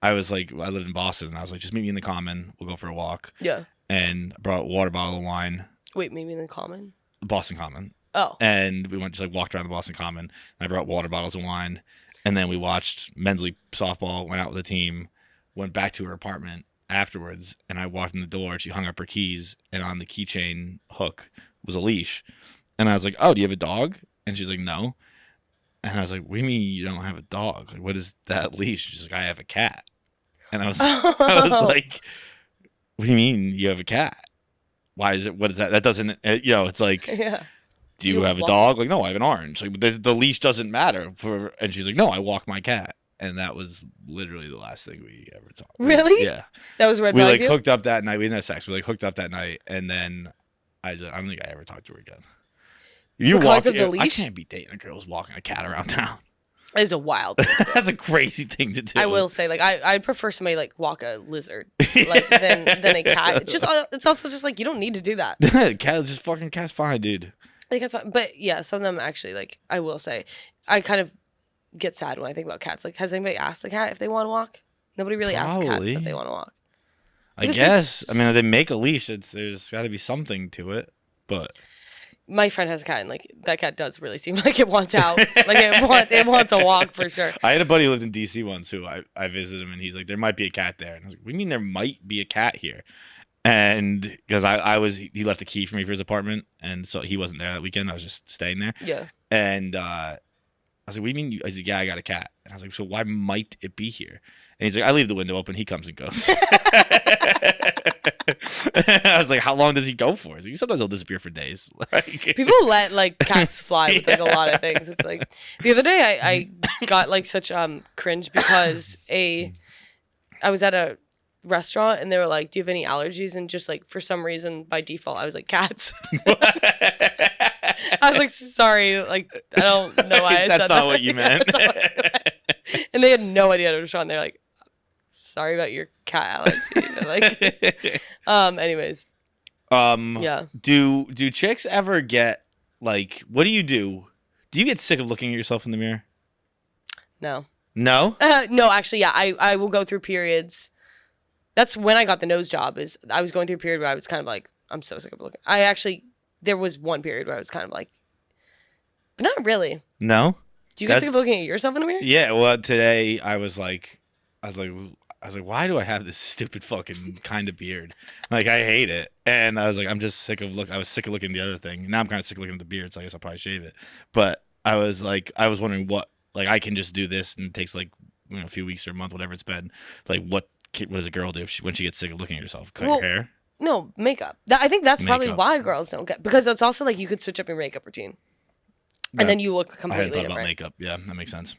I was like, I lived in Boston, and I was like, just meet me in the Common. We'll go for a walk. Yeah. And I brought a water bottle of wine. Wait, meet me in the Common? Boston Common. Oh. And we went just like walked around the Boston Common. And I brought water bottles of wine, and then we watched men's league softball. Went out with the team. Went back to her apartment afterwards, and I walked in the door. And she hung up her keys, and on the keychain hook was a leash. And I was like, "Oh, do you have a dog?" And she's like, "No." And I was like, "What do you mean you don't have a dog? Like, what is that leash?" She's like, "I have a cat." And I was like, "What do you mean you have a cat? Why is it? What is that? That doesn't, it's like, Yeah. do you have a dog?" Like, "No, I have an orange." Like, the leash doesn't matter for. And she's like, "No, I walk my cat." And that was literally the last thing we ever talked. Really? Yeah. That was red We flag like you? hooked up that night. We didn't have sex. We like hooked up that night, and then I don't think I ever talked to her again. Because of the leash? I can't be dating a girl who's walking a cat around town. That is a wild thing to do. That's a crazy thing to do. I will say, like, I'd prefer somebody like walk a lizard, like than a cat. It's also just like you don't need to do that. Cat's fine, dude. Like that's fine. But yeah, some of them actually, like, I will say, I kind of get sad when I think about cats. Like, has anybody asked the cat if they want to walk? Nobody really asks cats Probably. if they want to walk. I guess. I mean, they make a leash. There's got to be something to it, but. My friend has a cat, and like that cat does really seem like it wants out. Like it wants a walk for sure. I had a buddy who lived in DC once who I visited him, and he's like, "There might be a cat there." And I was like, "What do you mean there might be a cat here?" And because he left a key for me for his apartment, and so he wasn't there that weekend. I was just staying there. Yeah. And I was like, "What do you mean?" I said, "Yeah, I got a cat." And I was like, "So why might it be here?" And he's like, "I leave the window open. He comes and goes." I was like, "How long does he go for?" He's like, "Sometimes he'll disappear for days." People let like cats fly with like a lot of things. It's like the other day I got like such cringe because I was at a restaurant and they were like, "Do you have any allergies?" And just like for some reason by default I was like, "Cats." I was like, "Sorry, like I don't know why I said that." That's not what you meant. That's not what I meant. And they had no idea what I was trying. They're like, "Sorry about your cat allergy." Like, anyways. Yeah. Do chicks ever get like, what do you do? Do you get sick of looking at yourself in the mirror? No. No? No, actually, yeah. I will go through periods. That's when I got the nose job. Is I was going through a period where I was kind of like, I'm so sick of looking. There was one period where I was kind of like, but not really. No? Do you get sick of looking at yourself in the mirror? Yeah. Well, today I was like, I was like, why do I have this stupid fucking kind of beard? Like, I hate it. And I was like, I'm just sick of I was sick of looking at the other thing. Now I'm kind of sick of looking at the beard, so I guess I'll probably shave it. But I was wondering what, like, I can just do this and it takes like, a few weeks or a month, whatever it's been. Like, what does a girl do when she gets sick of looking at herself? Cut your hair? No, makeup. I think that's probably why girls don't get, because it's also like you could switch up your makeup routine. And then you look completely different. I hadn't thought about makeup. Yeah, that makes sense.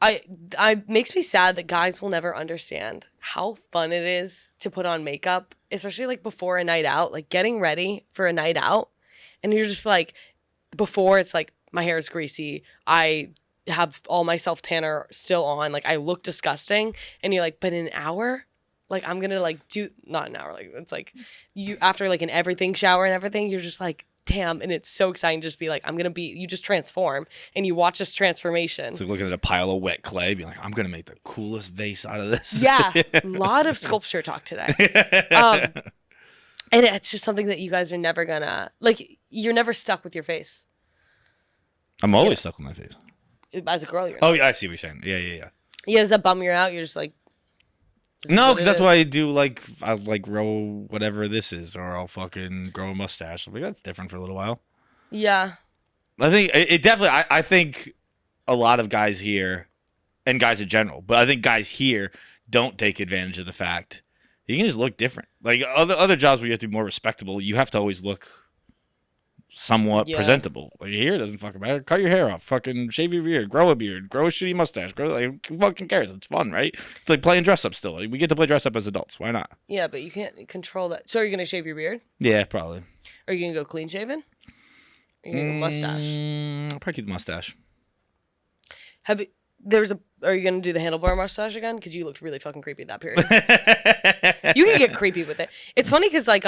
It makes me sad that guys will never understand how fun it is to put on makeup, especially like before a night out, like getting ready for a night out. And you're just like, before it's like, my hair is greasy. I have all my self tanner still on. Like, I look disgusting. And you're like, but in an hour, like, I'm going to like not an hour. Like, it's like you, after like an everything shower and everything, you're just like, damn. And it's so exciting to just be like, you just transform and you watch this transformation. It's like looking at a pile of wet clay, being like, I'm going to make the coolest vase out of this. Yeah. A lot of sculpture talk today. And it's just something that you guys are never gonna, like, you're never stuck with your face. I'm always stuck with my face. As a girl, you're not. Oh, yeah, I see what you're saying. Yeah. Yeah, does that bum you out? You're just like... No, because that's why I do, like, I'll, like, grow whatever this is, or I'll fucking grow a mustache. I'm like, that's different for a little while. Yeah. I think it definitely, I think a lot of guys here, and guys in general, but I think guys here don't take advantage of the fact you can just look different. Like, other jobs where you have to be more respectable, you have to always look somewhat presentable. Like, here, it doesn't fucking matter. Cut your hair off. Fucking shave your beard. Grow a beard. Grow a shitty mustache. Like, who fucking cares? It's fun, right? It's like playing dress up still. Like, we get to play dress up as adults. Why not? Yeah, but you can't control that. So are you going to shave your beard? Yeah, probably. Are you going to go clean shaven? Or are you going to go mustache? I'll probably keep the mustache. Are you going to do the handlebar mustache again? Because you looked really fucking creepy that period. You can get creepy with it. It's funny because, like,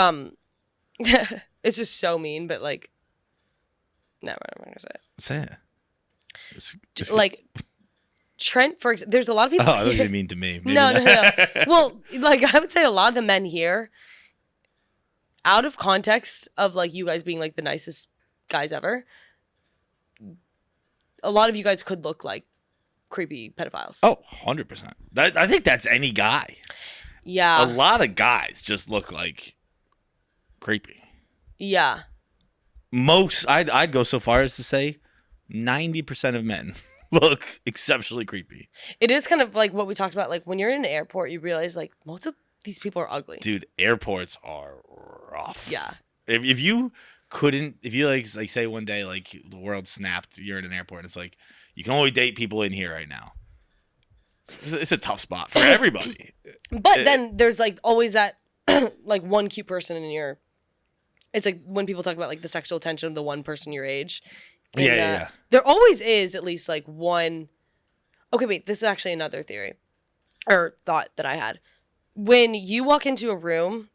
it's just so mean, but, like, never, I'm not going to say it. Say it. Like, Trent, for example, there's a lot of people. Oh, I thought you mean to me. Maybe No. Well, like, I would say a lot of the men here, out of context of, like, you guys being, like, the nicest guys ever, a lot of you guys could look like creepy pedophiles. Oh, 100%. I think that's any guy. Yeah. A lot of guys just look like creepy. Yeah. I'd go so far as to say 90% of men look exceptionally creepy. It is kind of like what we talked about. Like, when you're in an airport, you realize, like, most of these people are ugly. Dude, airports are rough. Yeah. If you like say one day, like, the world snapped, you're in an airport, and it's like, you can only date people in here right now. It's a tough spot for everybody. But then there's, like, always that, like, one cute person in your... It's like when people talk about, like, the sexual attention of the one person your age. And, yeah. There always is at least, like, one... Okay, wait. This is actually another theory or thought that I had. When you walk into a room,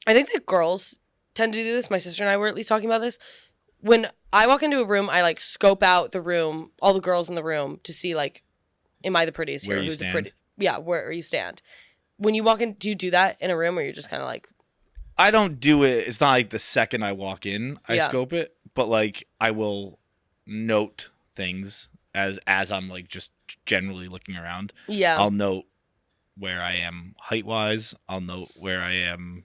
I think that girls tend to do this. My sister and I were at least talking about this. When I walk into a room, I, like, scope out the room, all the girls in the room, to see, like, am I the prettiest here? Where you stand. Where you stand. When you walk in, do you do that in a room, or you're just kind of like... I don't do it. It's not like the second I walk in, I scope it, but, like, I will note things as I'm, like, just generally looking around. Yeah. I'll note where I am height-wise. I'll note where I am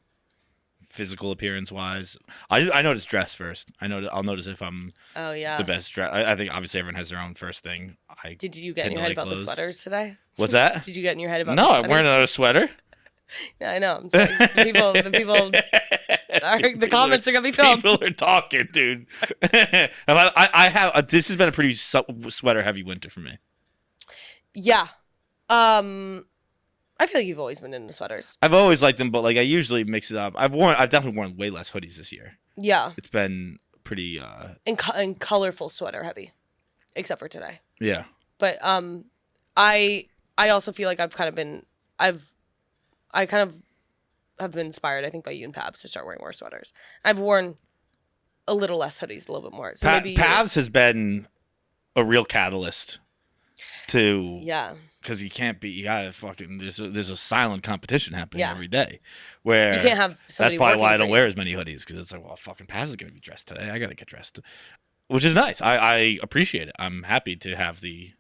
physical appearance-wise. I notice dress first. I'll notice if I'm the best dress. I think obviously everyone has their own first thing. Did you get in your head about the sweaters today? What's that? Did you get in your head about the sweaters? No, I'm wearing another sweater. Yeah, I know. I'm saying the people, the comments are gonna be filmed. People are talking, dude. I have. This has been a pretty sweater-heavy winter for me. Yeah. I feel like you've always been into sweaters. I've always liked them, but, like, I usually mix it up. I've definitely worn way less hoodies this year. Yeah. It's been pretty and colorful sweater heavy, except for today. Yeah. But I also feel like I kind of have been inspired, I think, by you and Pavs to start wearing more sweaters. I've worn a little less hoodies, a little bit more. So maybe Pavs has been a real catalyst to because you gotta fucking there's a silent competition happening every day where you can't have somebody. That's probably why I don't wear as many hoodies, because it's like, well, fucking Pavs is gonna be dressed today. I gotta get dressed, which is nice. I appreciate it. I'm happy to have the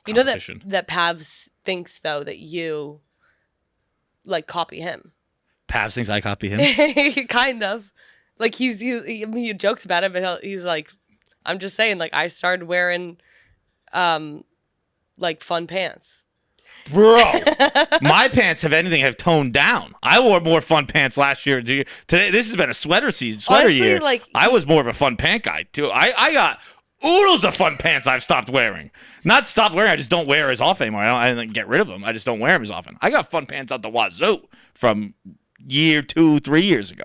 You know competition. that Pavs thinks though that you like copy him. Pavs thinks I copy him. Kind of. Like he jokes about it, but he's like, I'm just saying, like I started wearing, like fun pants. Bro, my pants, if anything, have toned down. I wore more fun pants last year. Today, this has been a sweater Honestly, year. like, I was more of a fun pant guy too. I got oodles of fun pants I've stopped wearing. Not stopped wearing, I just don't wear as often anymore. I don't get rid of them. I just don't wear them as often. I got fun pants out the wazoo from 2, 3 years ago.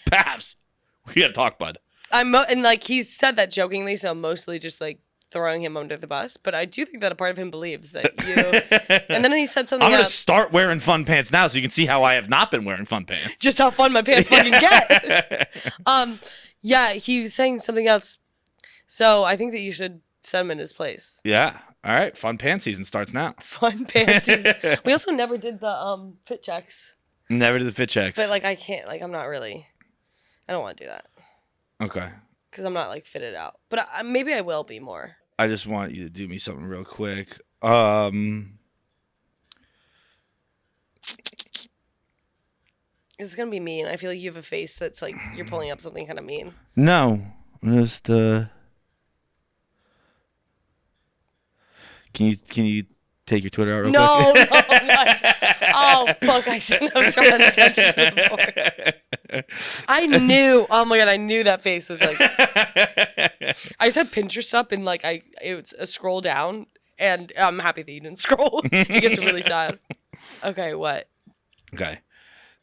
Pavs, we gotta talk, bud. And like he's said that jokingly, so I'm mostly just like throwing him under the bus. But I do think that a part of him believes that you. And then he said something. I'm gonna start wearing fun pants now, so you can see how I have not been wearing fun pants. Just how fun my pants fucking get. Yeah, he was saying something else. So I think that you should set him in his place. Yeah. All right. Fun pants season starts now. Fun pants season. We also never did the fit checks. Never did the fit checks. But like I can't. Like I'm not really. I don't want to do that. Okay. Because I'm not like fitted out. But maybe I will be more. I just want you to do me something real quick. It's gonna be mean. I feel like you have a face that's like you're pulling up something kind of mean. No, just Can you take your Twitter out real No, quick? oh fuck! I shouldn't have drawn attention to the board. I knew. Oh my god! I knew that face was like. I just had Pintrest up and like it was a scroll down, and I'm happy that you didn't scroll. It gets really sad. Okay, what? Okay.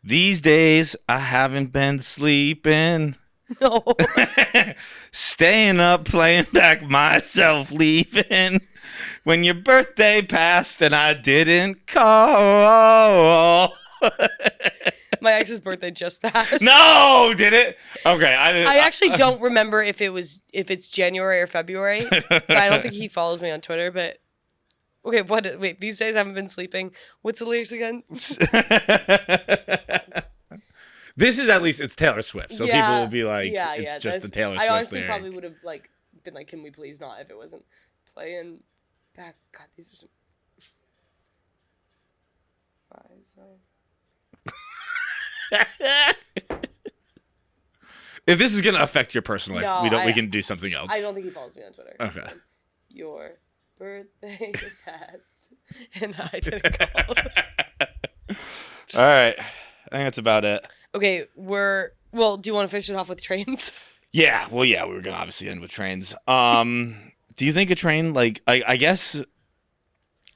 These days I haven't been sleeping. No. Staying up, playing back myself, leaving. When your birthday passed and I didn't call. My ex's birthday just passed. No, did it? Okay, I didn't. I actually don't remember if it's January or February. But I don't think he follows me on Twitter. But okay, wait. These days I haven't been sleeping. What's the lyrics again? This is at least it's Taylor Swift, so Yeah, people will be like, yeah, it's just a Taylor I Swift honestly lyric. probably would have like been like, can we please not if it wasn't playing back. God, these are some. If this is gonna affect your personal life, No, we can do something else. I don't think he follows me on Twitter. Okay. Your birthday passed, and I didn't call. All right, I think that's about it. Okay, well. Do you want to finish it off with trains? Yeah, well, yeah, we were gonna obviously end with trains. Do you think a train like I guess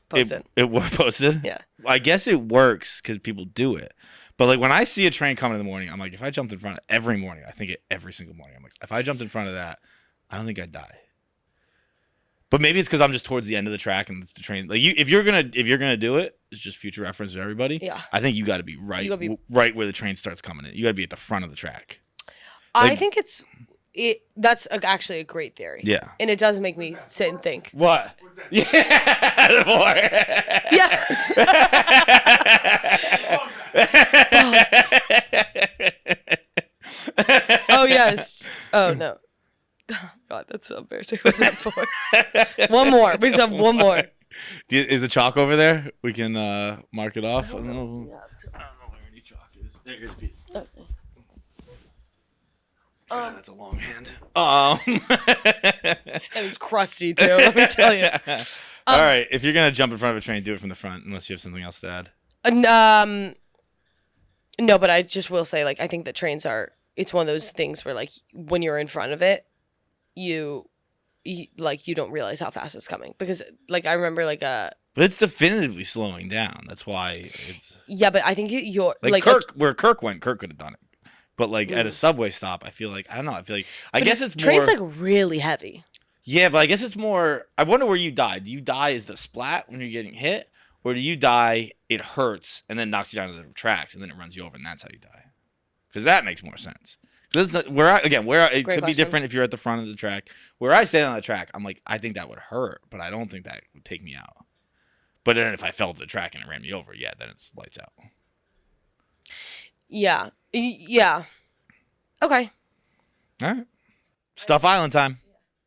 Posted. it posted? Yeah. I guess it works because people do it. But like when I see a train coming in the morning, I'm like, if I jumped in front of every morning, I think it every single morning. I'm like, if I jumped in front of that, I don't think I'd die. But maybe it's because I'm just towards the end of the track and the train. Like if you're gonna do it, it's just future reference to everybody. Yeah. I think you got to be right right where the train starts coming in. You got to be at the front of the track. I think that's actually a great theory. Yeah. And it does make me sit and think. What? Yeah. More. Yeah. Oh yes. Oh no. God, that's so embarrassing. What's that for? One more. We just have one more. Is the chalk over there? We can mark it off. I don't know where any chalk is. There's a piece. Okay. God, that's a long hand. It was crusty too. Let me tell you. All right, if you're gonna jump in front of a train, do it from the front, unless you have something else to add. No, but I just will say, like, I think that trains it's one of those things where, like, when you're in front of it, you don't realize how fast it's coming because, like, I remember But it's definitively slowing down. That's why it's. Yeah, but I think you're like Kirk, where Kirk went, Kirk could have done it. But like at a subway stop, I feel like I don't know. I guess it's train's more. Like really heavy. Yeah, but I guess it's more. I wonder where you die. Do you die as the splat when you're getting hit, or do you die? It hurts and then knocks you down to the tracks and then it runs you over and that's how you die? Because that makes more sense. Where it Great could be question. different if you're at the front of the track. Where I stand on the track, I'm like, I think that would hurt, but I don't think that would take me out. But then if I fell to the track and it ran me over, yeah, then it's lights out. Yeah. Yeah. Okay. All right. Stuff Island time.